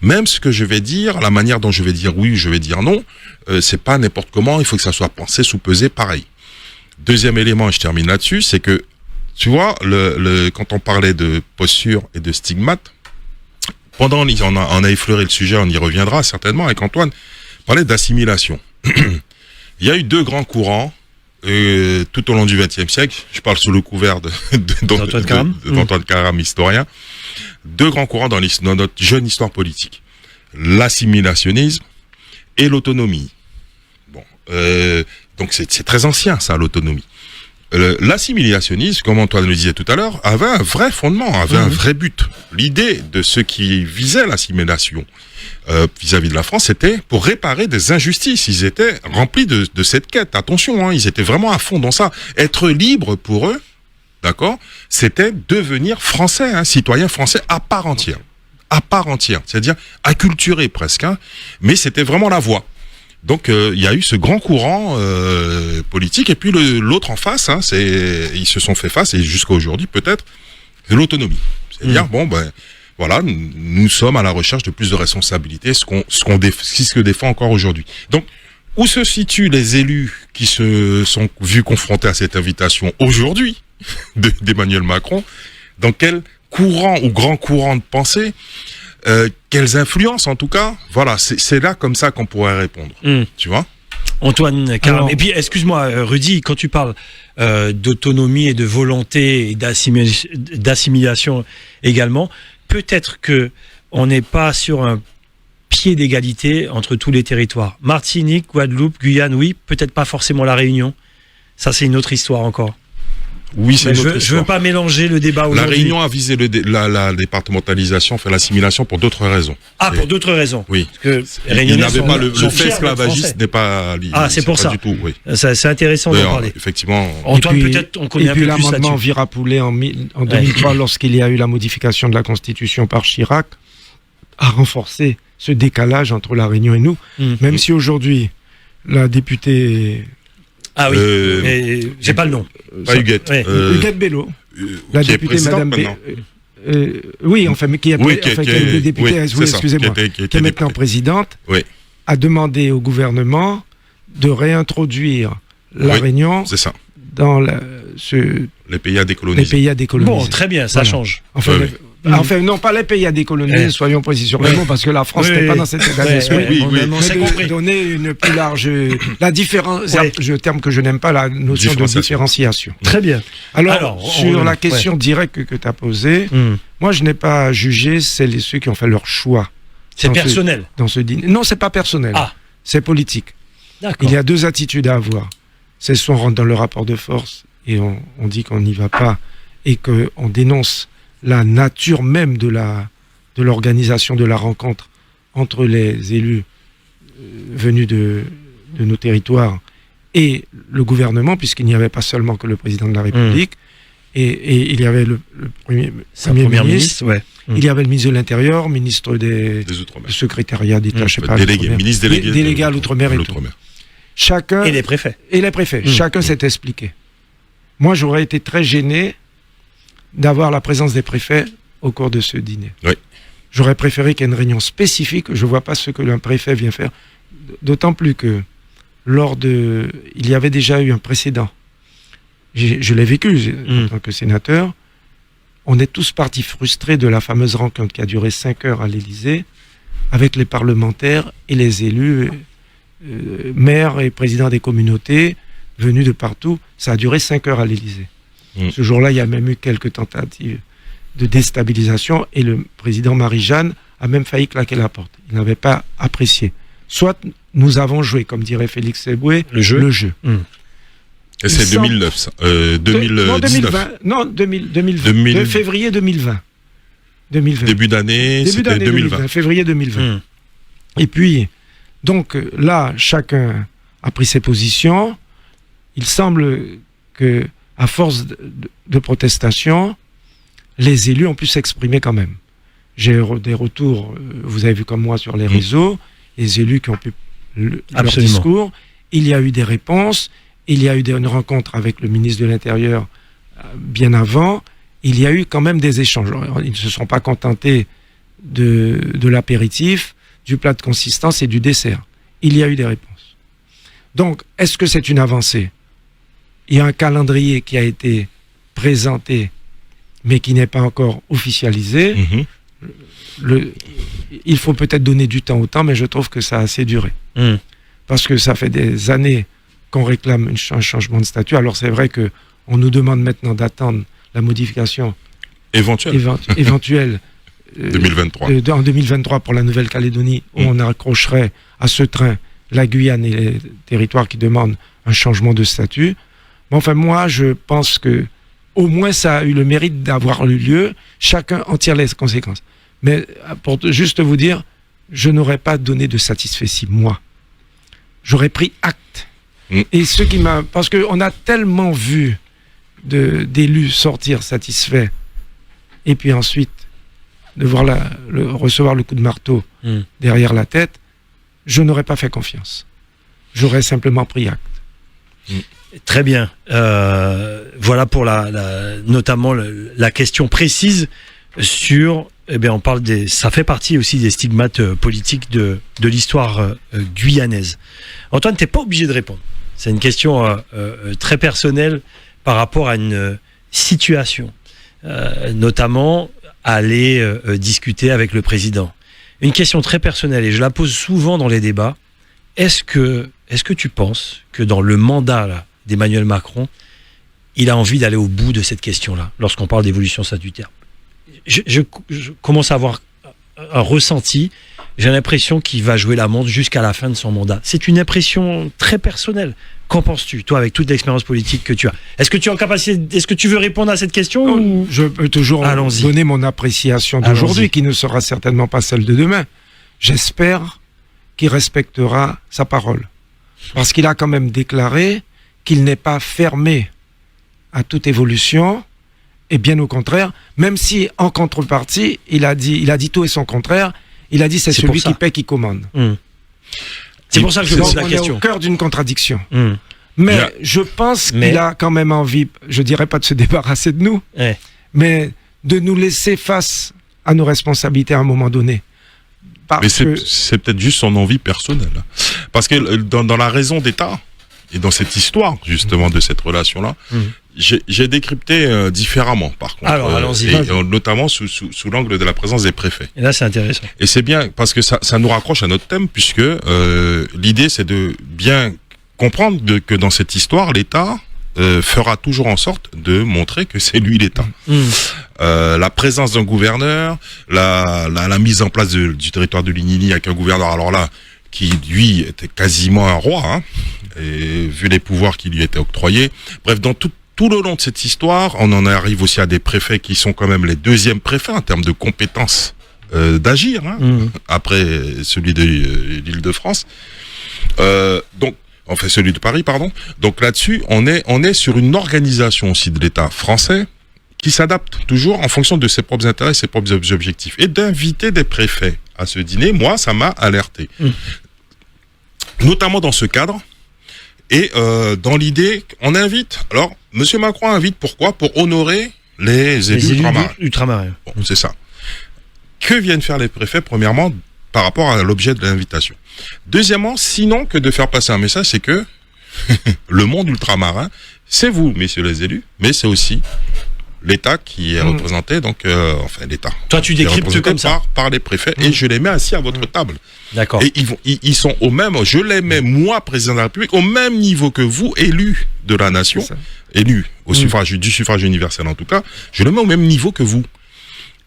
Speaker 5: même ce que je vais dire, la manière dont je vais dire oui, je vais dire non, c'est pas n'importe comment, il faut que ça soit pensé, sous-pesé, pareil. Deuxième élément, et je termine là-dessus, c'est que, tu vois, quand on parlait de posture et de stigmate, on a effleuré le sujet, on y reviendra certainement avec Antoine, parlait d'assimilation. Il y a eu deux grands courants tout au long du XXe siècle. Je parle sous le couvert d'Antoine Karam, historien. Deux grands courants dans notre jeune histoire politique. L'assimilationnisme et l'autonomie. Bon, donc c'est très ancien ça, l'autonomie. L'assimilationnisme, comme Antoine le disait tout à l'heure, avait un vrai fondement, avait un vrai but. L'idée de ceux qui visaient l'assimilation vis-à-vis de la France, c'était pour réparer des injustices. Ils étaient remplis de cette quête. Attention, hein, ils étaient vraiment à fond dans ça. Être libre pour eux, d'accord, c'était devenir français, hein, citoyen français à part entière. À part entière, c'est-à-dire acculturé presque. Hein, mais c'était vraiment la voie. Donc il y a eu ce grand courant politique et puis l'autre en face, hein, ils se sont fait face et jusqu'à aujourd'hui peut-être de l'autonomie. C'est-à-dire bon ben voilà, nous sommes à la recherche de plus de responsabilités, ce qui se défend encore aujourd'hui. Donc où se situent les élus qui se sont vus confrontés à cette invitation aujourd'hui d'Emmanuel Macron? Dans quel courant ou grand courant de pensée? Quelles influences en tout cas? Voilà, c'est là comme ça qu'on pourrait répondre. Tu vois,
Speaker 4: Antoine Karam. Et puis excuse-moi Rudy, quand tu parles d'autonomie et de volonté et d'assimilation également, peut-être que on n'est pas sur un pied d'égalité entre tous les territoires. Martinique, Guadeloupe, Guyane, oui, peut-être pas forcément la Réunion. Ça c'est une autre histoire encore.
Speaker 5: Oui, c'est
Speaker 4: je veux pas mélanger le débat aujourd'hui.
Speaker 5: La Réunion a visé la départementation, fait l'assimilation pour d'autres raisons.
Speaker 4: Ah, pour d'autres raisons.
Speaker 5: Oui.
Speaker 4: Parce que
Speaker 5: il n'avait pas le fait esclavagiste n'est pas lié.
Speaker 4: Ah, c'est pour ça.
Speaker 5: Du tout, oui.
Speaker 4: C'est intéressant d'en parler.
Speaker 5: Effectivement.
Speaker 4: Antoine, peut-être on connaît un peu plus là-dessus.
Speaker 6: Et puis l'amendement Virapoulet en 2003, lorsqu'il y a eu la modification de la Constitution par Chirac, a renforcé ce décalage entre la Réunion et nous. Même si aujourd'hui, la députée...
Speaker 4: Ah oui, j'ai pas le nom.
Speaker 5: Pas Huguette.
Speaker 6: Huguette Bello. La députée Madame oui, enfin, mais qui est députée, excusez-moi, qui est maintenant présidente, a demandé au gouvernement de réintroduire la Réunion dans les pays à décoloniser.
Speaker 4: Bon, très bien, ça change.
Speaker 6: Enfin, Enfin, non, pas les pays à décoloniser, soyons précis sur le mot, parce que la France n'est pas dans cet état d'esprit.
Speaker 4: On s'est compris.
Speaker 6: Donner une plus large, la différence, terme que je n'aime pas, la notion de différenciation.
Speaker 4: Très bien.
Speaker 6: Alors sur la question directe que tu as posée, moi je n'ai pas jugé celles et ceux qui ont fait leur choix.
Speaker 4: C'est personnel.
Speaker 6: Dans ce dîner. Non, c'est pas personnel. C'est politique.
Speaker 4: D'accord.
Speaker 6: Il y a deux attitudes à avoir. C'est soit on rentre dans le rapport de force et on dit qu'on n'y va pas et qu'on dénonce la nature même de l'organisation de la rencontre entre les élus venus de nos territoires et le gouvernement, puisqu'il n'y avait pas seulement que le président de la République, et il y avait le premier ministre, il y avait le ministre de l'Intérieur, ministre des
Speaker 5: Outre-mer.
Speaker 6: secrétariat d'État, je sais pas,
Speaker 5: ministre
Speaker 6: délégué à l'Outre-mer et tout. Chacun,
Speaker 4: et les préfets.
Speaker 6: Chacun s'est expliqué. Moi, j'aurais été très gêné d'avoir la présence des préfets au cours de ce dîner.
Speaker 5: Oui.
Speaker 6: J'aurais préféré qu'il y ait une réunion spécifique. Je ne vois pas ce que un préfet vient faire. D'autant plus que il y avait déjà eu un précédent. Je l'ai vécu en tant que sénateur. On est tous partis frustrés de la fameuse rencontre qui a duré 5 heures à l'Élysée avec les parlementaires et les élus, maires et présidents des communautés venus de partout. Ça a duré 5 heures à l'Élysée. Ce jour-là, il y a même eu quelques tentatives de déstabilisation et le président Marie-Jeanne a même failli claquer la porte. Il n'avait pas apprécié. Soit nous avons joué, comme dirait Félix Eboué, le jeu.
Speaker 5: Et c'est 2009, ça. 2019.
Speaker 6: Non, 2020. Février 2020.
Speaker 5: Début d'année, c'était 2020.
Speaker 6: Février 2020. Et puis, donc là, chacun a pris ses positions. Il semble que, à force de protestation, les élus ont pu s'exprimer quand même. J'ai des retours, vous avez vu comme moi sur les réseaux, les élus qui ont pu leur discours. Il y a eu des réponses. Il y a eu une rencontre avec le ministre de l'Intérieur bien avant. Il y a eu quand même des échanges. Ils ne se sont pas contentés de l'apéritif, du plat de consistance et du dessert. Il y a eu des réponses. Donc, est-ce que c'est une avancée ? Il y a un calendrier qui a été présenté, mais qui n'est pas encore officialisé. Il faut peut-être donner du temps au temps, mais je trouve que ça a assez duré. Parce que ça fait des années qu'on réclame un changement de statut. Alors c'est vrai qu'on nous demande maintenant d'attendre la modification éventuelle
Speaker 5: 2023.
Speaker 6: En 2023 pour la Nouvelle-Calédonie, où on accrocherait à ce train la Guyane et les territoires qui demandent un changement de statut. Mais enfin, moi, je pense que au moins ça a eu le mérite d'avoir eu lieu. Chacun en tire les conséquences. Mais pour juste vous dire, je n'aurais pas donné de satisfecit, moi. J'aurais pris acte. Et ce qui m'a... Parce qu'on a tellement vu d'élus sortir satisfaits et puis ensuite de voir recevoir le coup de marteau derrière la tête, je n'aurais pas fait confiance. J'aurais simplement pris acte.
Speaker 4: Très bien. Voilà pour notamment la question précise sur... Eh bien, on parle ça fait partie aussi des stigmates politiques de l'histoire guyanaise. Antoine, t'es pas obligé de répondre. C'est une question très personnelle par rapport à une situation, notamment aller discuter avec le président. Une question très personnelle et je la pose souvent dans les débats. Est-ce que tu penses que dans le mandat d'Emmanuel Macron, il a envie d'aller au bout de cette question-là lorsqu'on parle d'évolution statutaire? Je commence à avoir un ressenti. J'ai l'impression qu'il va jouer la montre jusqu'à la fin de son mandat. C'est une impression très personnelle. Qu'en penses-tu, toi, avec toute l'expérience politique que tu as? Est-ce que tu es en capacité? Est-ce que tu veux répondre à cette question?
Speaker 6: Je peux toujours donner mon appréciation d'aujourd'hui, qui ne sera certainement pas celle de demain. J'espère qu'il respectera sa parole. Parce qu'il a quand même déclaré qu'il n'est pas fermé à toute évolution. Et bien au contraire, même si en contrepartie, il a dit tout et son contraire, il a dit c'est celui qui paie qui commande.
Speaker 4: C'est pour ça que je pose la question.
Speaker 6: On est au cœur d'une contradiction. Mais je pense qu'il a quand même envie, je dirais pas de se débarrasser de nous, mais de nous laisser face à nos responsabilités à un moment donné.
Speaker 5: Mais c'est peut-être juste son envie personnelle. Parce que dans la raison d'État, et dans cette histoire justement de cette relation-là, j'ai décrypté différemment par contre.
Speaker 4: Alors, allons-y.
Speaker 5: Et notamment sous l'angle de la présence des préfets.
Speaker 4: Et là, c'est intéressant.
Speaker 5: Et c'est bien parce que ça nous raccroche à notre thème, puisque l'idée c'est de bien comprendre que dans cette histoire, l'État fera toujours en sorte de montrer que c'est lui l'État. La présence d'un gouverneur, la mise en place du territoire de Lignini avec un gouverneur, alors là, qui lui était quasiment un roi, hein, et vu les pouvoirs qui lui étaient octroyés. Bref, dans tout le long de cette histoire, on en arrive aussi à des préfets qui sont quand même les deuxièmes préfets en termes de compétences d'agir, hein, après celui de l'Île-de-France. Donc, enfin celui de Paris, pardon. Donc là-dessus, on est sur une organisation aussi de l'État français qui s'adapte toujours en fonction de ses propres intérêts, ses propres objectifs. Et d'inviter des préfets à ce dîner, moi, ça m'a alerté. Notamment dans ce cadre, et dans l'idée, on invite... Alors, M. Macron invite pourquoi ? Pour honorer les élus
Speaker 4: ultramarins.
Speaker 5: Bon, c'est ça. Que viennent faire les préfets, premièrement, par rapport à l'objet de l'invitation ? Deuxièmement, sinon que de faire passer un message, c'est que le monde ultramarin, c'est vous, messieurs les élus, mais c'est aussi l'État qui est représenté, donc enfin l'État.
Speaker 4: Toi, tu décryptes comme ça
Speaker 5: par les préfets, et je les mets assis à votre table.
Speaker 4: D'accord.
Speaker 5: Et ils sont au même, je les mets, moi, président de la République, au même niveau que vous, élus de la nation, élus au suffrage, du suffrage universel en tout cas, je les mets au même niveau que vous.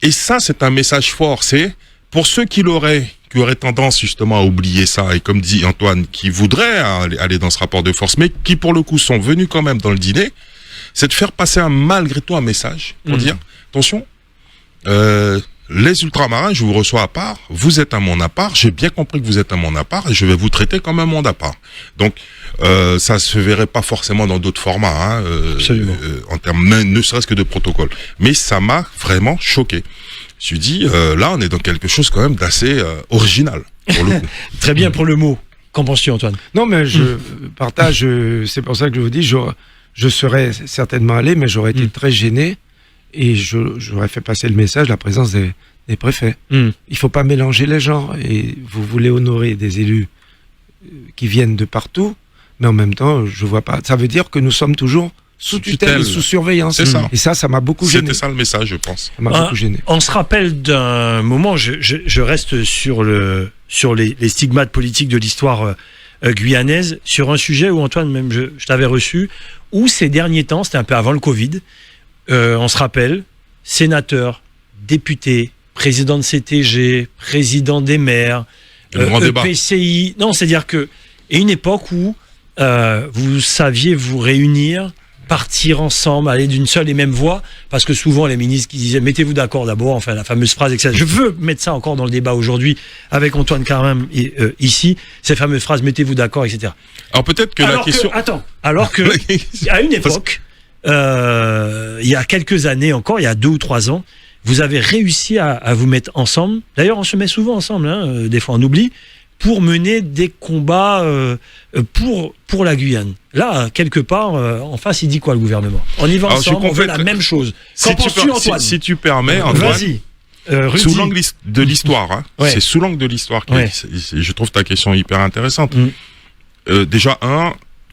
Speaker 5: Et ça, c'est un message fort, c'est pour ceux qui auraient tendance justement à oublier ça, et comme dit Antoine, qui voudraient aller dans ce rapport de force, mais qui pour le coup sont venus quand même dans le dîner, c'est de faire passer malgré tout un message pour dire, attention, les ultramarins, je vous reçois à part, vous êtes un monde à part, j'ai bien compris que vous êtes un monde à part, et je vais vous traiter comme un monde à part. Donc, ça se verrait pas forcément dans d'autres formats, hein, en termes ne serait-ce que de protocole. Mais ça m'a vraiment choqué. Je me suis dit, là, on est dans quelque chose quand même d'assez original, pour le coup.
Speaker 4: Très bien pour le mot. Qu'en penses-tu, Antoine ?
Speaker 6: Non, mais je partage, c'est pour ça que je vous dis, je serais certainement allé, mais j'aurais été très gêné, et j'aurais fait passer le message, la présence des préfets. Il faut pas mélanger les genres, et vous voulez honorer des élus qui viennent de partout, mais en même temps, je vois pas. Ça veut dire que nous sommes toujours sous tutelle, sous surveillance.
Speaker 5: C'est ça.
Speaker 6: Et ça m'a beaucoup gêné.
Speaker 5: C'était ça le message, je pense.
Speaker 6: Ça m'a beaucoup gêné.
Speaker 4: On se rappelle d'un moment, je reste sur les stigmates politiques de l'histoire guyanaise, sur un sujet où, Antoine, même je t'avais reçu, où ces derniers temps, c'était un peu avant le Covid, on se rappelle, sénateur, député, président de CTG, président des maires, EPCI. Non, c'est-à-dire que, et une époque où vous saviez vous réunir, partir ensemble, aller d'une seule et même voix, parce que souvent les ministres qui disaient mettez-vous d'accord d'abord, enfin la fameuse phrase, etc. Je veux mettre ça encore dans le débat aujourd'hui avec Antoine Carême ici, ces fameuses phrases mettez-vous d'accord, etc.
Speaker 5: Alors peut-être que la question...
Speaker 4: Alors que à une époque, il y a quelques années encore, il y a 2 ou 3 ans, vous avez réussi à vous mettre ensemble. D'ailleurs, on se met souvent ensemble, hein, des fois on oublie, pour mener des combats pour la Guyane. Là, quelque part, en face, il dit quoi le gouvernement ? On y va ensemble, on veut la même chose. Qu'en penses-tu, Antoine ?
Speaker 5: Si tu permets, Antoine,
Speaker 4: vas-y.
Speaker 5: Sous l'angle de l'histoire, hein, c'est sous l'angle de l'histoire que je trouve ta question hyper intéressante. Déjà,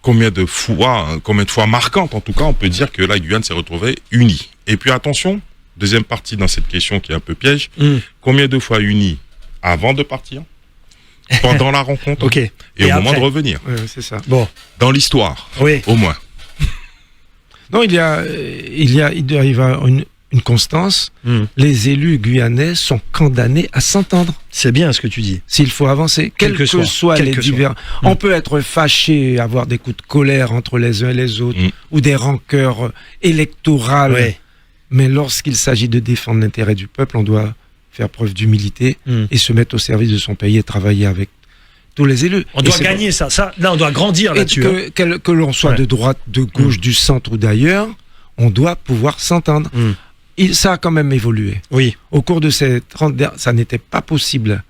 Speaker 5: combien de fois marquante, en tout cas, on peut dire que la Guyane s'est retrouvée unie. Et puis attention, deuxième partie dans cette question qui est un peu piège, combien de fois unie avant de partir ? Pendant la rencontre et au moment de revenir.
Speaker 6: C'est ça.
Speaker 4: Bon.
Speaker 5: Dans l'histoire, au moins.
Speaker 6: Non, il doit y avoir une constance. Les élus guyanais sont condamnés à s'entendre.
Speaker 4: C'est bien ce que tu dis.
Speaker 6: S'il faut avancer, quels que soient les divers... On peut être fâché, avoir des coups de colère entre les uns et les autres, ou des rancœurs électorales. Mais lorsqu'il s'agit de défendre l'intérêt du peuple, on doit faire preuve d'humilité et se mettre au service de son pays et travailler avec tous les élus.
Speaker 4: On doit gagner ça. Là, on doit grandir là-dessus.
Speaker 6: Que l'on soit de droite, de gauche, du centre ou d'ailleurs, on doit pouvoir s'entendre. Ça a quand même évolué. Oui. Au cours de ces 30 dernières, ça n'était pas possible.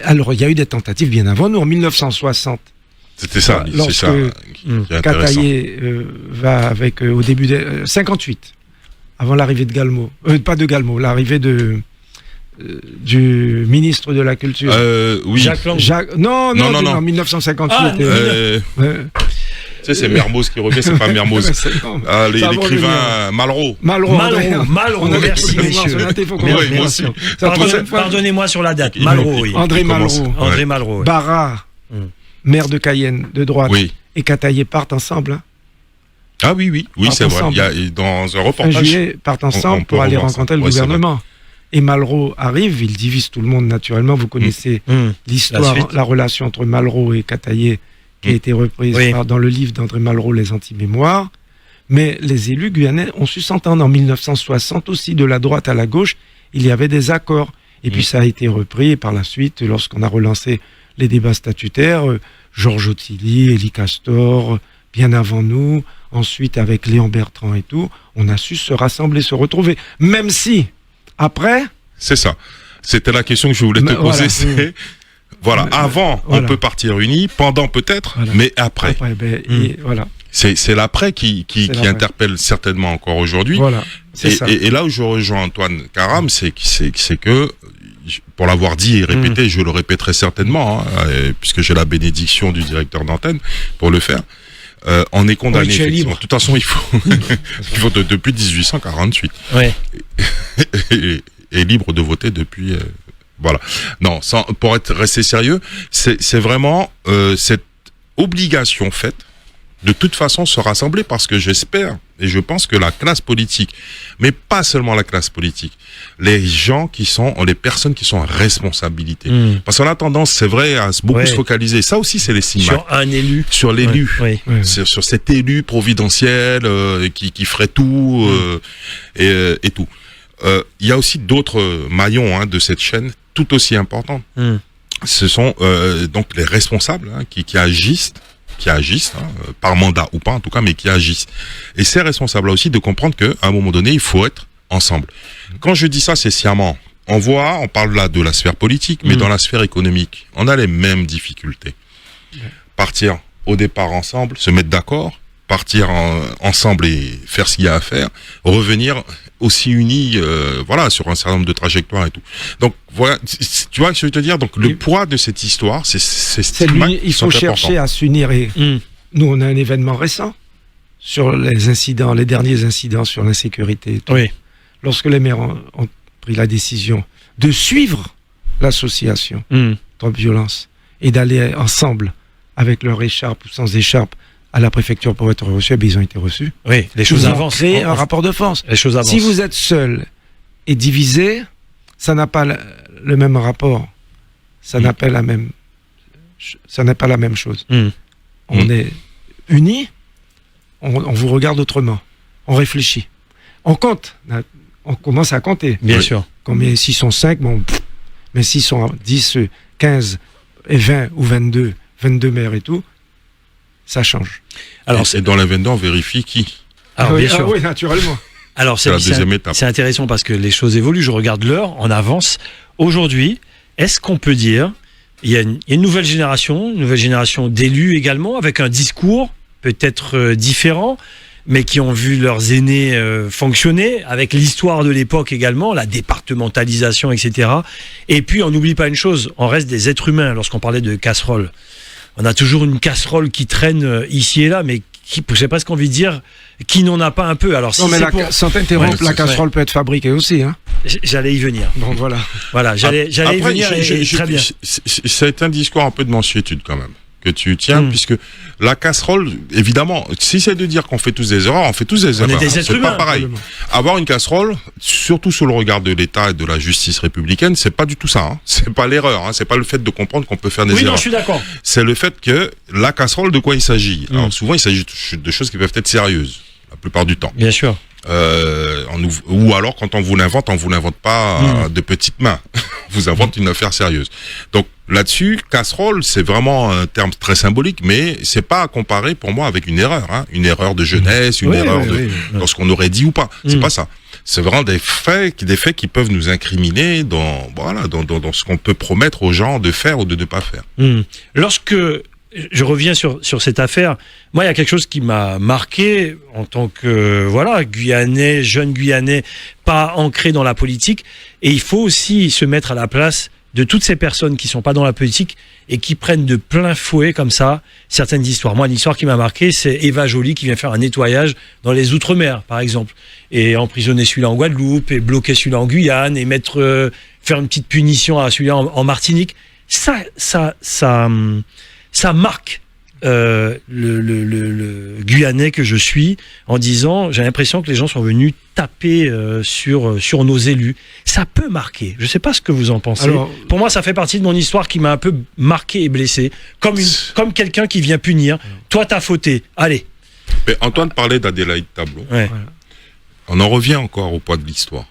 Speaker 6: Alors, il y a eu des tentatives bien avant nous, en 1960.
Speaker 5: C'était ça, c'est ça.
Speaker 6: Cataillé va avec, au début de 58, avant l'arrivée de Galmo. Pas de Galmo, l'arrivée du ministre de la Culture.
Speaker 5: Oui.
Speaker 6: Jacques Lang. Non, 1958.
Speaker 5: Tu sais, c'est Mermoz qui revient, c'est pas Mermoz. L'écrivain Malraux.
Speaker 6: Malraux,
Speaker 4: merci messieurs.
Speaker 5: Oui, moi aussi.
Speaker 4: Pardonnez-moi sur la date. Malraux, oui.
Speaker 6: André Malraux.
Speaker 4: André Malraux. Oui.
Speaker 6: Barra, maire de Cayenne, de droite, et Cataillé partent ensemble. Hein.
Speaker 5: Ah oui, c'est vrai. Il y a dans un reportage.
Speaker 6: En juillet, partent ensemble pour aller rencontrer le gouvernement. Et Malraux arrive, il divise tout le monde naturellement. Vous connaissez l'histoire, la relation entre Malraux et Cataillé qui a été reprise dans le livre d'André Malraux, Les Anti-Mémoires. Mais les élus guyanais ont su s'entendre en 1960 aussi, de la droite à la gauche. Il y avait des accords. Et puis ça a été repris. Et par la suite, lorsqu'on a relancé les débats statutaires, Georges Ottilie, Élie Castor, bien avant nous, ensuite avec Léon Bertrand et tout, on a su se rassembler, se retrouver. Même si... Après,
Speaker 5: c'est ça. C'était la question que je voulais te poser. C'est avant, on peut partir unis, pendant peut-être, mais après.
Speaker 6: Voilà.
Speaker 5: C'est l'après qui interpelle certainement encore aujourd'hui.
Speaker 6: Voilà.
Speaker 5: Et là où je rejoins Antoine Karam, c'est que, pour l'avoir dit et répété, je le répéterai certainement, puisque j'ai la bénédiction du directeur d'antenne pour le faire. On est condamné, effectivement. De toute façon, il faut depuis 1848.
Speaker 4: Ouais.
Speaker 5: et libre de voter depuis. Voilà. Non, pour rester sérieux, c'est vraiment cette obligation faite de toute façon se rassembler, parce que j'espère et je pense que la classe politique, mais pas seulement la classe politique, les personnes qui sont en responsabilité. Parce qu'on a tendance, c'est vrai, à beaucoup se focaliser. Ça aussi, c'est les signes.
Speaker 4: Sur un élu.
Speaker 5: Sur l'élu. Sur cet élu providentiel qui ferait tout et tout. Il y a aussi d'autres maillons de cette chaîne tout aussi importants. Ce sont donc les responsables qui agissent. Par mandat ou pas en tout cas, mais qui agissent. Et c'est responsable aussi de comprendre qu'à un moment donné, il faut être ensemble. Quand je dis ça, c'est sciemment. On parle là de la sphère politique, mais dans la sphère économique, on a les mêmes difficultés. Partir au départ ensemble, se mettre d'accord, partir ensemble et faire ce qu'il y a à faire, revenir aussi unis, sur un certain nombre de trajectoires et tout. Donc voilà, tu vois ce que je veux te dire. Donc le poids de cette histoire,
Speaker 6: il faut chercher à s'unir. Et nous, on a un événement récent sur les derniers incidents sur l'insécurité.
Speaker 4: Oui.
Speaker 6: Lorsque les maires ont pris la décision de suivre l'association Stop Violence et d'aller ensemble avec leur écharpe ou sans écharpe à la préfecture pour être reçus, ils ont été reçus.
Speaker 4: Oui, les choses avancent.
Speaker 6: Créer un rapport de force.
Speaker 4: Les choses avancent.
Speaker 6: Si vous êtes seul et divisé, ça n'a pas le même rapport. Ça n'a pas la même chose. On est unis, on vous regarde autrement. On réfléchit. On compte. On commence à compter.
Speaker 4: Bien sûr.
Speaker 6: Combien, s'ils sont 5, mais s'ils sont 10, 15, et 20 ou 22 maires et tout, ça change.
Speaker 5: Alors, et dans les 22, on vérifie qui.
Speaker 4: Bien sûr.
Speaker 6: Oui, naturellement.
Speaker 4: Alors, c'est intéressant parce que les choses évoluent. Je regarde l'heure, on avance. Aujourd'hui, est-ce qu'on peut dire, il y a une nouvelle génération d'élus également, avec un discours peut-être différent, mais qui ont vu leurs aînés fonctionner, avec l'histoire de l'époque également, la départementalisation, etc. Et puis, on n'oublie pas une chose, on reste des êtres humains. Lorsqu'on parlait de casserole, on a toujours une casserole qui traîne ici et là, mais j'ai presque envie de dire, qui n'en a pas un peu. Alors,
Speaker 6: non, mais sans t'interrompre, la casserole peut être fabriquée aussi. Hein.
Speaker 4: J'allais y venir.
Speaker 6: Donc voilà.
Speaker 4: Voilà, j'allais y venir très bien.
Speaker 5: C'est un discours un peu de mansuétude quand même que tu tiens, puisque la casserole, évidemment, si c'est de dire qu'on fait tous des erreurs, on fait tous des erreurs. C'est pas pareil. Avoir une casserole, surtout sous le regard de l'État et de la justice républicaine, c'est pas du tout ça. Hein. C'est pas l'erreur. Hein. C'est pas le fait de comprendre qu'on peut faire des erreurs.
Speaker 4: Oui, non, je suis d'accord.
Speaker 5: C'est le fait que la casserole, de quoi il s'agit. Alors souvent, il s'agit de choses qui peuvent être sérieuses, la plupart du temps.
Speaker 4: Bien sûr.
Speaker 5: Ou alors, quand on vous l'invente pas de petites mains. On vous invente une affaire sérieuse. Donc, là-dessus, casserole, c'est vraiment un terme très symbolique, mais c'est pas à comparer pour moi avec une erreur. Hein. Une erreur de jeunesse, une erreur dans ce qu'on aurait dit ou pas. C'est pas ça. C'est vraiment des faits qui peuvent nous incriminer dans ce qu'on peut promettre aux gens de faire ou de ne pas faire.
Speaker 4: Lorsque je reviens sur cette affaire, moi, il y a quelque chose qui m'a marqué en tant que jeune Guyanais, pas ancré dans la politique. Et il faut aussi se mettre à la place de toutes ces personnes qui sont pas dans la politique et qui prennent de plein fouet comme ça certaines histoires. Moi, l'histoire qui m'a marqué, c'est Eva Joly qui vient faire un nettoyage dans les Outre-mer, par exemple, et emprisonner celui-là en Guadeloupe, et bloquer celui-là en Guyane, et faire une petite punition à celui-là en Martinique. Ça marque le Guyanais que je suis, en disant, j'ai l'impression que les gens sont venus taper sur nos élus. Ça peut marquer. Je sais pas ce que vous en pensez. Alors, pour moi, ça fait partie de mon histoire qui m'a un peu marqué et blessé, comme quelqu'un qui vient punir. Toi, t'as fauté. Allez.
Speaker 5: Mais Antoine parlait d'Adélaïde Tablon.
Speaker 4: Ouais.
Speaker 6: Voilà.
Speaker 5: On en revient encore au poids de l'histoire.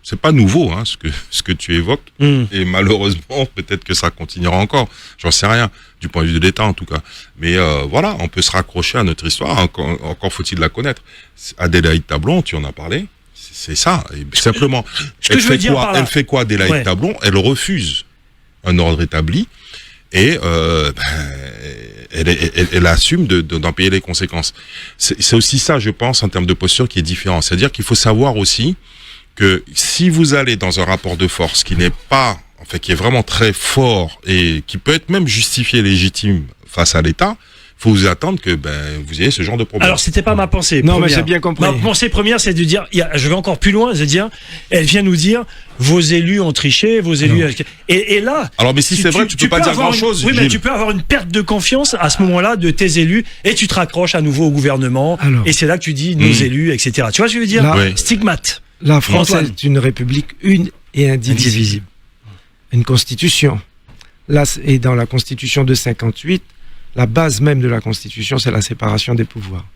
Speaker 5: C'est pas nouveau, hein, ce que tu évoques. Et malheureusement, peut-être que ça continuera encore. J'en sais rien, du point de vue de l'État en tout cas. Mais voilà, on peut se raccrocher à notre histoire. Encore faut-il la connaître. Adélaïde Tablon, tu en as parlé. C'est ça. Et simplement, elle fait quoi, Adélaïde Tablon? Elle refuse un ordre établi et elle assume d'en payer les conséquences. C'est aussi ça, je pense, en termes de posture qui est différent. C'est-à-dire qu'il faut savoir aussi que si vous allez dans un rapport de force qui n'est pas, en fait, qui est vraiment très fort et qui peut être même justifié, légitime face à l'État, faut vous attendre que vous ayez ce genre de problème.
Speaker 4: Alors, c'était pas ma pensée.
Speaker 6: Non,
Speaker 4: première.
Speaker 6: mais j'ai bien compris.
Speaker 4: Ma pensée première, c'est de dire, je vais encore plus loin, c'est de dire, elle vient nous dire, vos élus ont triché, vos élus. Et là.
Speaker 5: Alors, mais si c'est vrai, tu peux pas dire grand-chose.
Speaker 4: Oui, mais tu peux avoir une perte de confiance à ce moment-là de tes élus et tu te raccroches à nouveau au gouvernement. Alors, et c'est là que tu dis nos élus, etc. Tu vois ce que je veux dire?
Speaker 6: Là,
Speaker 4: stigmate.
Speaker 6: La France est une république une et indivisible. Une constitution. Là, et dans la constitution de 58, la base même de la constitution, c'est la séparation des pouvoirs.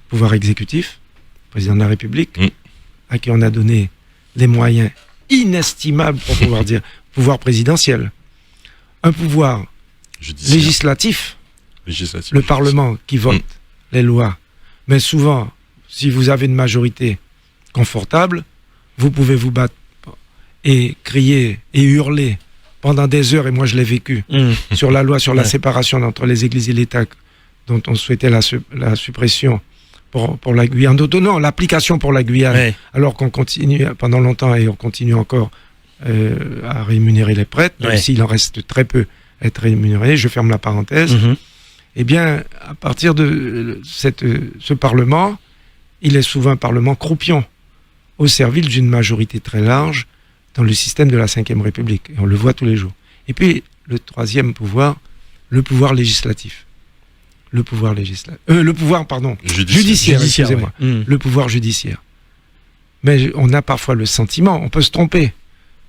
Speaker 6: Pouvoir exécutif, président de la République, à qui on a donné les moyens inestimables pour pouvoir dire pouvoir présidentiel. Un pouvoir législatif, le Parlement qui vote les lois. Mais souvent, si vous avez une majorité confortable, vous pouvez vous battre et crier et hurler pendant des heures, et moi je l'ai vécu, sur la loi sur la séparation entre les églises et l'État, dont on souhaitait la suppression pour la Guyane, non, l'application pour la Guyane, alors qu'on continue pendant longtemps et on continue encore à rémunérer les prêtres, même s'il en reste très peu à être rémunéré, je ferme la parenthèse. Eh bien, à partir de ce Parlement, il est souvent un Parlement croupion, au service d'une majorité très large dans le système de la Ve République. Et on le voit tous les jours. Et puis, le troisième pouvoir, le pouvoir législatif. Le pouvoir judiciaire, excusez-moi. Le pouvoir judiciaire. Mais on a parfois le sentiment, on peut se tromper,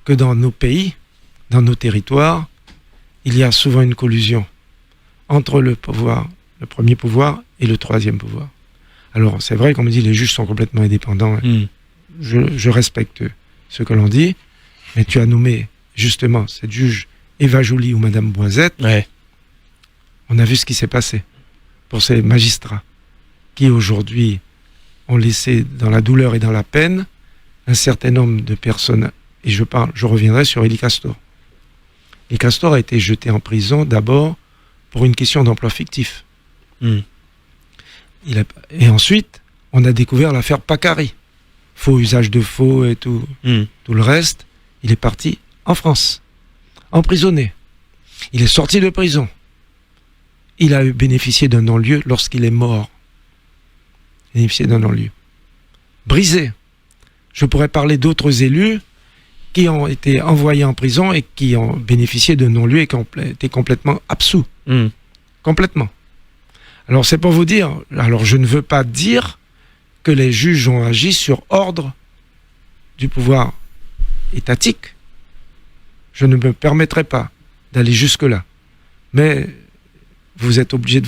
Speaker 6: que dans nos pays, dans nos territoires, il y a souvent une collusion entre le premier pouvoir et le troisième pouvoir. Alors, c'est vrai qu'on me dit les juges sont complètement indépendants. Je respecte ce que l'on dit, mais tu as nommé justement cette juge Eva Joly ou Madame Boisette. On a vu ce qui s'est passé pour ces magistrats qui aujourd'hui ont laissé dans la douleur et dans la peine un certain nombre de personnes. Et je reviendrai sur Élie Castor. Élie Castor a été jeté en prison d'abord pour une question d'emploi fictif. Et ensuite, on a découvert l'affaire Pacari. Faux usage de faux et tout le reste. Il est parti en France, emprisonné. Il est sorti de prison. Il a bénéficié d'un non-lieu lorsqu'il est mort. Bénéficié d'un non-lieu. Brisé. Je pourrais parler d'autres élus qui ont été envoyés en prison et qui ont bénéficié de non-lieu et qui ont été complètement absous. Complètement. Alors c'est pour vous dire, alors je ne veux pas dire que les juges ont agi sur ordre du pouvoir étatique. Je ne me permettrai pas d'aller jusque-là. Mais vous êtes obligé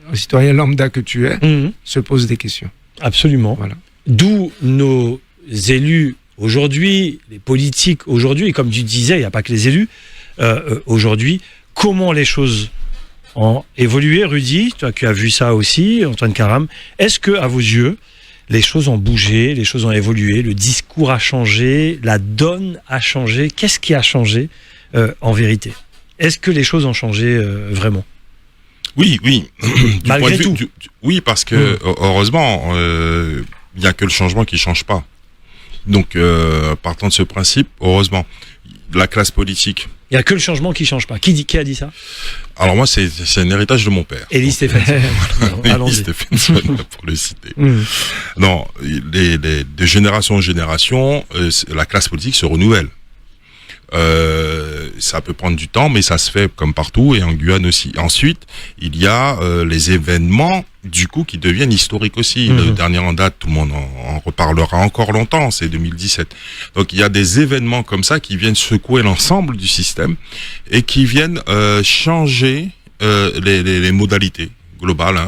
Speaker 6: un citoyen lambda que tu es, se pose des questions.
Speaker 4: Absolument. Voilà. D'où nos élus aujourd'hui, les politiques aujourd'hui, et comme tu disais, il n'y a pas que les élus, aujourd'hui, comment les choses ont évolué, Rudy, toi qui as vu ça aussi, Antoine Karam, est-ce que, à vos yeux, les choses ont bougé, les choses ont évolué, le discours a changé, la donne a changé? Qu'est-ce qui a changé en vérité? Est-ce que les choses ont changé vraiment?
Speaker 5: Oui.
Speaker 4: Malgré tout.
Speaker 5: Oui, parce que heureusement, il n'y a que le changement qui ne change pas. Donc, partant de ce principe, heureusement, la classe politique.
Speaker 4: Il y a que le changement qui change pas. Qui a dit ça?
Speaker 5: Alors moi, c'est un héritage de mon père.
Speaker 4: Élie Stephenson. Allons-y.
Speaker 5: Stephenson, pour le citer.
Speaker 4: Mmh.
Speaker 5: Non, de génération en génération, la classe politique se renouvelle. Ça peut prendre du temps, mais ça se fait comme partout et en Guyane aussi. Ensuite, il y a les événements du coup qui deviennent historiques aussi. Le dernier en date, tout le monde en reparlera encore longtemps, c'est 2017. Donc il y a des événements comme ça qui viennent secouer l'ensemble du système et qui viennent changer les modalités globales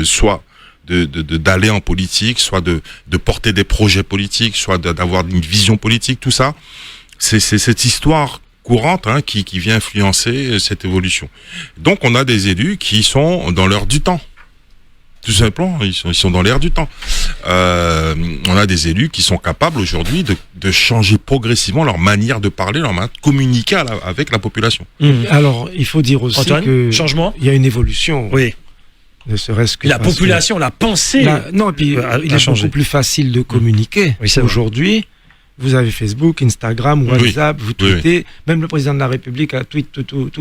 Speaker 5: soit d'aller en politique, soit de porter des projets politiques, soit d'avoir une vision politique, tout ça. C'est cette histoire courante qui vient influencer cette évolution. Donc on a des élus qui sont dans l'air du temps. Tout simplement, ils sont dans l'air du temps. On a des élus qui sont capables aujourd'hui de changer progressivement leur manière de parler, leur manière de communiquer avec la population.
Speaker 6: Alors, il faut dire aussi
Speaker 4: Antoine,
Speaker 6: que
Speaker 4: changement.
Speaker 6: Il y a une évolution.
Speaker 4: Oui.
Speaker 6: Ne serait-ce que
Speaker 4: La population, la pensée.
Speaker 6: Non, et puis il est beaucoup plus facile de communiquer.
Speaker 4: Oui, c'est
Speaker 6: aujourd'hui. Vous avez Facebook, Instagram, WhatsApp, vous tweetez. Même le président de la République a tweeté toute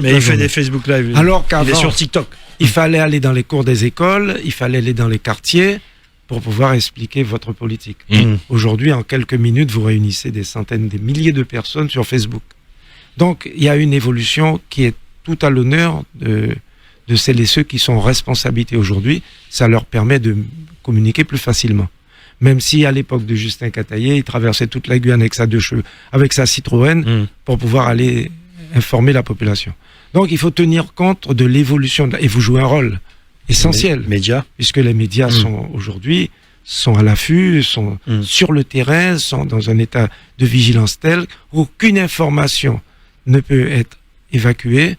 Speaker 4: Mais il fait des Facebook Live.
Speaker 6: Alors qu'avant,
Speaker 4: il est sur TikTok.
Speaker 6: Il fallait aller dans les cours des écoles, il fallait aller dans les quartiers pour pouvoir expliquer votre politique. Aujourd'hui, en quelques minutes, vous réunissez des centaines, des milliers de personnes sur Facebook. Donc, il y a une évolution qui est tout à l'honneur de celles et ceux qui sont en responsabilité aujourd'hui. Ça leur permet de communiquer plus facilement. Même si à l'époque de Justin Cataillé, il traversait toute la Guyane avec sa avec sa Citroën pour pouvoir aller informer la population. Donc il faut tenir compte de l'évolution et vous jouez un rôle essentiel.
Speaker 4: Médias.
Speaker 6: Puisque les médias sont aujourd'hui à l'affût, sont sur le terrain, sont dans un état de vigilance tel qu'aucune information ne peut être évacuée.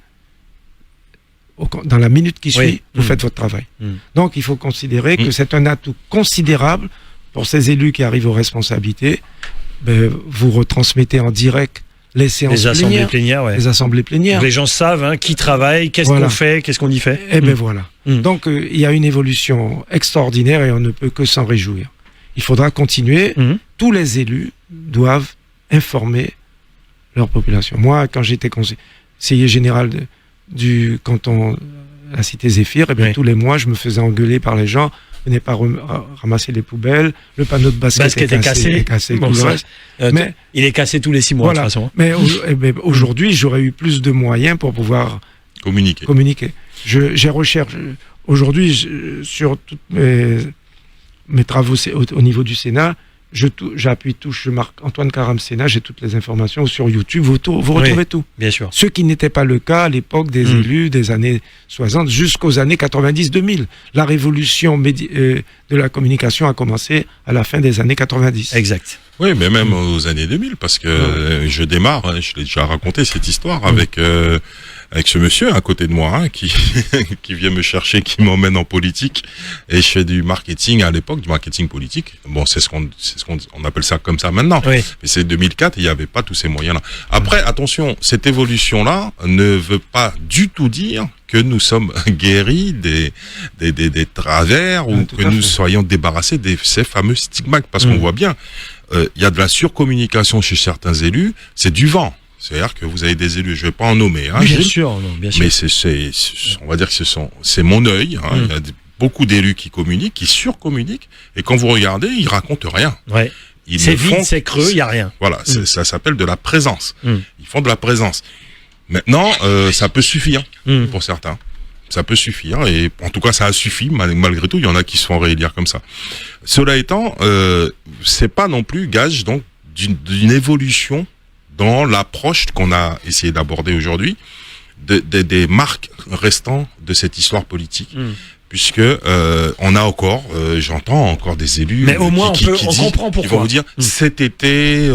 Speaker 6: Dans la minute qui suit, vous faites votre travail. Donc il faut considérer que c'est un atout considérable pour ces élus qui arrivent aux responsabilités. Vous retransmettez en direct les séances plénières, les assemblées plénières.
Speaker 4: Les gens savent qui travaille, qu'est-ce qu'on fait, qu'est-ce qu'on y fait.
Speaker 6: Et voilà. Donc il y a une évolution extraordinaire et on ne peut que s'en réjouir. Il faudra continuer. Tous les élus doivent informer leur population. Moi, quand j'étais conseiller général du canton la cité Zéphyr, tous les mois, je me faisais engueuler par les gens. Venez pas ramasser les poubelles, le panneau de basket est cassé
Speaker 4: bon,
Speaker 6: tout le reste.
Speaker 4: Mais il est cassé tous les 6 mois de toute façon.
Speaker 6: Mais aujourd'hui, j'aurais eu plus de moyens pour pouvoir communiquer. J'ai recherché aujourd'hui sur tous mes travaux au niveau du Sénat. J'appuie touche, je marque Antoine Karam Sénat, j'ai toutes les informations sur YouTube, vous retrouvez tout. Bien sûr. Ce qui n'était pas le cas à l'époque des élus des années 60 jusqu'aux années 90-2000. La révolution de la communication a commencé à la fin des années 90.
Speaker 4: Exact.
Speaker 5: Oui, mais même aux années 2000, parce que je démarre, je l'ai déjà raconté cette histoire avec ce monsieur à côté de moi qui vient me chercher, qui m'emmène en politique, et je fais du marketing à l'époque, du marketing politique. Bon, c'est ce qu'on appelle ça comme ça maintenant. Mais c'est 2004, il n'y avait pas tous ces moyens-là. Après, attention, cette évolution-là ne veut pas du tout dire que nous sommes guéris des travers ou que nous soyons débarrassés de ces fameux stigmates, parce qu'on voit bien, il y a de la surcommunication chez certains élus, c'est du vent. C'est-à-dire que vous avez des élus, je ne vais pas en nommer,
Speaker 4: bien sûr.
Speaker 5: Mais on va dire que c'est mon œil. Il y a beaucoup d'élus qui communiquent, qui surcommuniquent, et quand vous regardez, ils racontent rien.
Speaker 4: C'est vide, c'est creux, il y a rien.
Speaker 5: Voilà, ça s'appelle de la présence. Ils font de la présence. Maintenant, ça peut suffire pour certains. Ça peut suffire, et en tout cas, ça a suffi. Malgré tout, il y en a qui se font réélire comme ça. Cela étant, c'est pas non plus gage donc d'une évolution dans l'approche qu'on a essayé d'aborder aujourd'hui, des marques restants de cette histoire politique. Puisque on a encore, j'entends encore des élus,
Speaker 4: mais au moins on comprend pourquoi.
Speaker 5: Ils vont vous dire cet été,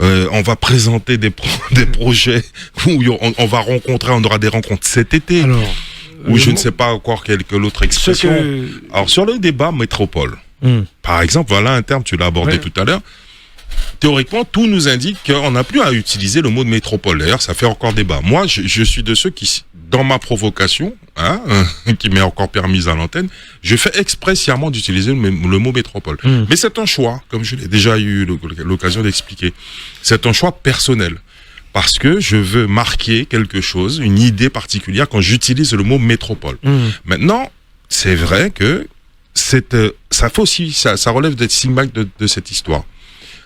Speaker 5: on va présenter des projets où on va rencontrer, on aura des rencontres cet été. Alors, ou je ne sais pas encore quelle autre expression. Alors sur le débat métropole, par exemple, voilà un terme, tu l'as abordé tout à l'heure. Théoriquement, tout nous indique qu'on n'a plus à utiliser le mot de métropole. D'ailleurs, ça fait encore débat. Moi, je suis de ceux qui, dans ma provocation, qui m'est encore permise à l'antenne, je fais exprès sciemment d'utiliser le mot métropole. Mais c'est un choix, comme je l'ai déjà eu l'occasion d'expliquer. C'est un choix personnel. parce que je veux marquer quelque chose, une idée particulière quand j'utilise le mot métropole. Maintenant, c'est vrai que ça fait aussi, ça relève des stigmates de cette histoire.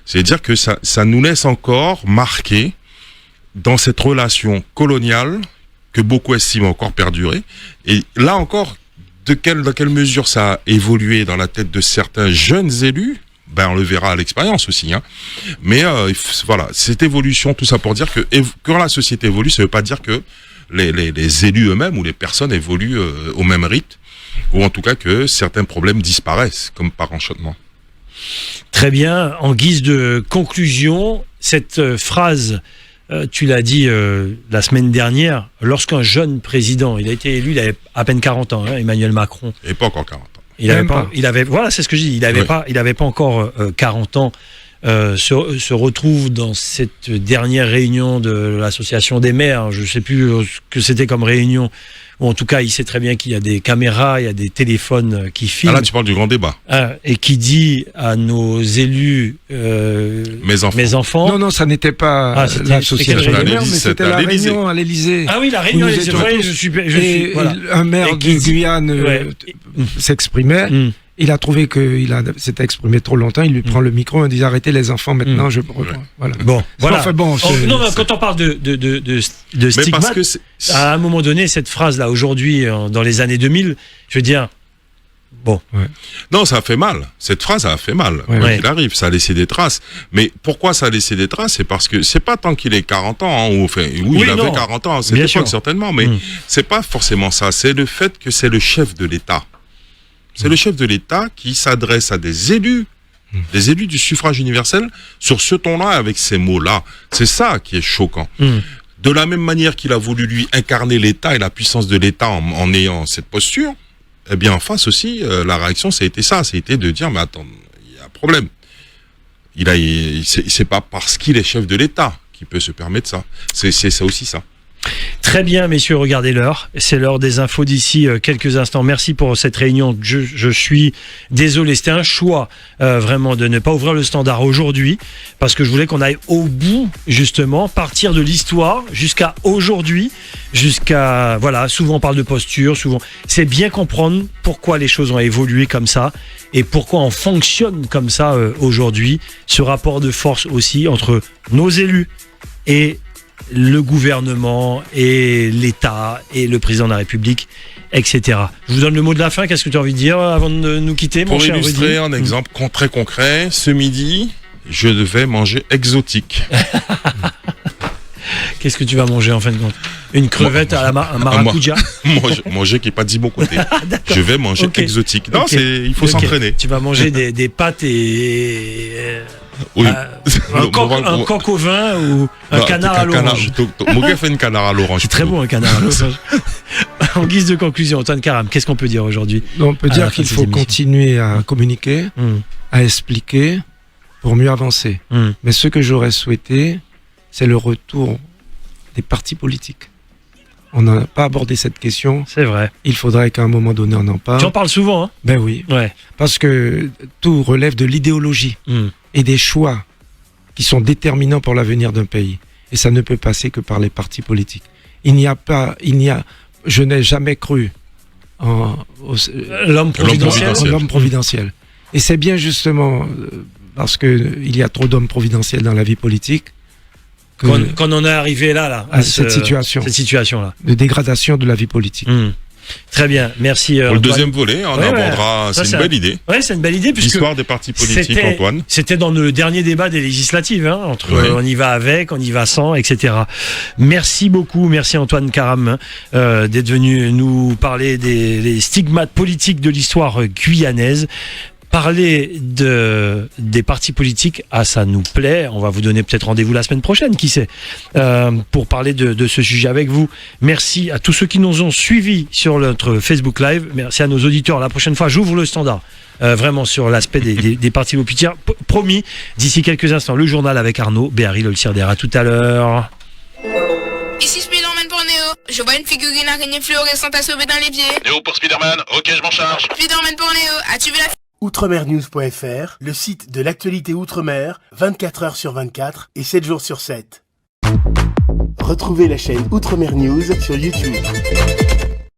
Speaker 5: C'est-à-dire que ça nous laisse encore marquer dans cette relation coloniale que beaucoup estiment encore perdurer. Et là encore, dans quelle mesure ça a évolué dans la tête de certains jeunes élus, on le verra à l'expérience aussi. Mais voilà, cette évolution, tout ça pour dire que quand la société évolue, ça ne veut pas dire que les élus eux-mêmes ou les personnes évoluent au même rythme, ou en tout cas que certains problèmes disparaissent, comme par enchantement.
Speaker 4: Très bien. En guise de conclusion, cette phrase, tu l'as dit la semaine dernière, lorsqu'un jeune président, il a été élu, il avait à peine 40 ans, Emmanuel Macron.
Speaker 5: Et pas encore 40 ans.
Speaker 4: Voilà, c'est ce que je dis. Il avait pas encore 40 ans. Se retrouve dans cette dernière réunion de l'association des maires. Je ne sais plus ce que c'était comme réunion. Ou en tout cas, il sait très bien qu'il y a des caméras, il y a des téléphones qui filment.
Speaker 5: Là, tu parles du grand débat.
Speaker 4: Et qui dit à nos élus, mes enfants.
Speaker 6: Non, ça n'était pas l'association des maires, mais c'était la réunion à l'Élysée.
Speaker 4: Ah oui, la réunion à l'Élysée.
Speaker 6: Voilà. Un maire de Guyane s'exprimait. Il a trouvé qu'il s'était exprimé trop longtemps. Il lui prend le micro et dit arrêtez les enfants maintenant. Je reprends. Voilà.
Speaker 4: Bon, voilà.
Speaker 6: Enfin,
Speaker 4: quand on parle de stigmate, à un moment donné, cette phrase-là, aujourd'hui, dans les années 2000, je veux dire. Bon.
Speaker 5: Ouais. Non, ça a fait mal. Cette phrase a fait mal. Il arrive, ça a laissé des traces. Mais pourquoi ça a laissé des traces? C'est parce que c'est pas tant qu'il ait 40 ans, il avait 40 ans à cette époque, certainement, mais c'est pas forcément ça. C'est le fait que c'est le chef de l'État. C'est le chef de l'État qui s'adresse à des élus du suffrage universel sur ce ton-là, avec ces mots-là. C'est ça qui est choquant. De la même manière qu'il a voulu lui incarner l'État et la puissance de l'État en ayant cette posture, eh bien en face aussi, la réaction, ça a été de dire, mais attends, il y a un problème. C'est pas parce qu'il est chef de l'État qu'il peut se permettre ça. C'est ça aussi ça.
Speaker 4: Très bien, messieurs, regardez l'heure. C'est l'heure des infos d'ici quelques instants. Merci pour cette réunion. Je suis désolé, c'était un choix vraiment de ne pas ouvrir le standard aujourd'hui, parce que je voulais qu'on aille au bout, justement, partir de l'histoire jusqu'à aujourd'hui, souvent on parle de posture, c'est bien comprendre pourquoi les choses ont évolué comme ça et pourquoi on fonctionne comme ça aujourd'hui. Ce rapport de force aussi entre nos élus et le gouvernement et l'État et le président de la République, etc. Je vous donne le mot de la fin. Qu'est-ce que tu as envie de dire avant de nous quitter, mon cher Rudy ?
Speaker 5: Pour illustrer un exemple très concret, ce midi, je devais manger exotique.
Speaker 4: Qu'est-ce que tu vas manger en fin de compte ? Une crevette à la maracuja ?
Speaker 5: Manger qui n'est pas de bon côté. Je vais manger exotique. Non, il faut s'entraîner.
Speaker 4: Tu vas manger des pâtes et...
Speaker 5: Oui.
Speaker 4: Un coq au vin ou un canard à l'orange.
Speaker 5: Mon gars fait un canard à l'orange.
Speaker 4: C'est très bon, un canard à l'orange. En guise de conclusion, Antoine Karam, qu'est-ce qu'on peut dire aujourd'hui ?
Speaker 6: On peut dire qu'il faut continuer à communiquer, à expliquer pour mieux avancer. Mais ce que j'aurais souhaité, c'est le retour des partis politiques. On n'a pas abordé cette question.
Speaker 4: C'est vrai.
Speaker 6: Il faudrait qu'à un moment donné, on en parle.
Speaker 4: Tu en parles souvent, hein ?
Speaker 6: Ben oui.
Speaker 4: Ouais.
Speaker 6: Parce que tout relève de l'idéologie et des choix qui sont déterminants pour l'avenir d'un pays. Et ça ne peut passer que par les partis politiques. Je n'ai jamais cru en
Speaker 4: l'homme providentiel.
Speaker 6: Et c'est bien justement parce qu'il y a trop d'hommes providentiels dans la vie politique
Speaker 4: qu'on en est arrivé là
Speaker 6: à cette situation-là de dégradation de la vie politique.
Speaker 4: Très bien, merci.
Speaker 5: Pour le deuxième volet, on abordera. C'est une belle idée.
Speaker 4: Ouais, c'est une belle idée puisque
Speaker 5: l'histoire des partis politiques, Antoine.
Speaker 4: C'était dans le dernier débat des législatives, entre on y va avec, on y va sans, etc. Merci beaucoup, merci Antoine Karam d'être venu nous parler des stigmates politiques de l'histoire guyanaise. Parler des partis politiques, ça nous plaît. On va vous donner peut-être rendez-vous la semaine prochaine, qui sait, pour parler de ce sujet avec vous. Merci à tous ceux qui nous ont suivis sur notre Facebook Live. Merci à nos auditeurs. La prochaine fois, j'ouvre le standard. Vraiment sur l'aspect des partis politiques. Promis, d'ici quelques instants, le journal avec Arnaud Béhari, le Cirder. À tout à l'heure.
Speaker 7: Ici Spider-Man pour Néo. Je vois une figurine araignée fluorescente à sauver dans les pieds.
Speaker 8: Néo pour Spider-Man, ok, je m'en charge.
Speaker 7: Spider-Man pour Néo. As-tu vu la
Speaker 1: Outremernews.fr, le site de l'actualité outre-mer, 24 heures sur 24 et 7 jours sur 7. Retrouvez la chaîne Outre-mer News sur YouTube.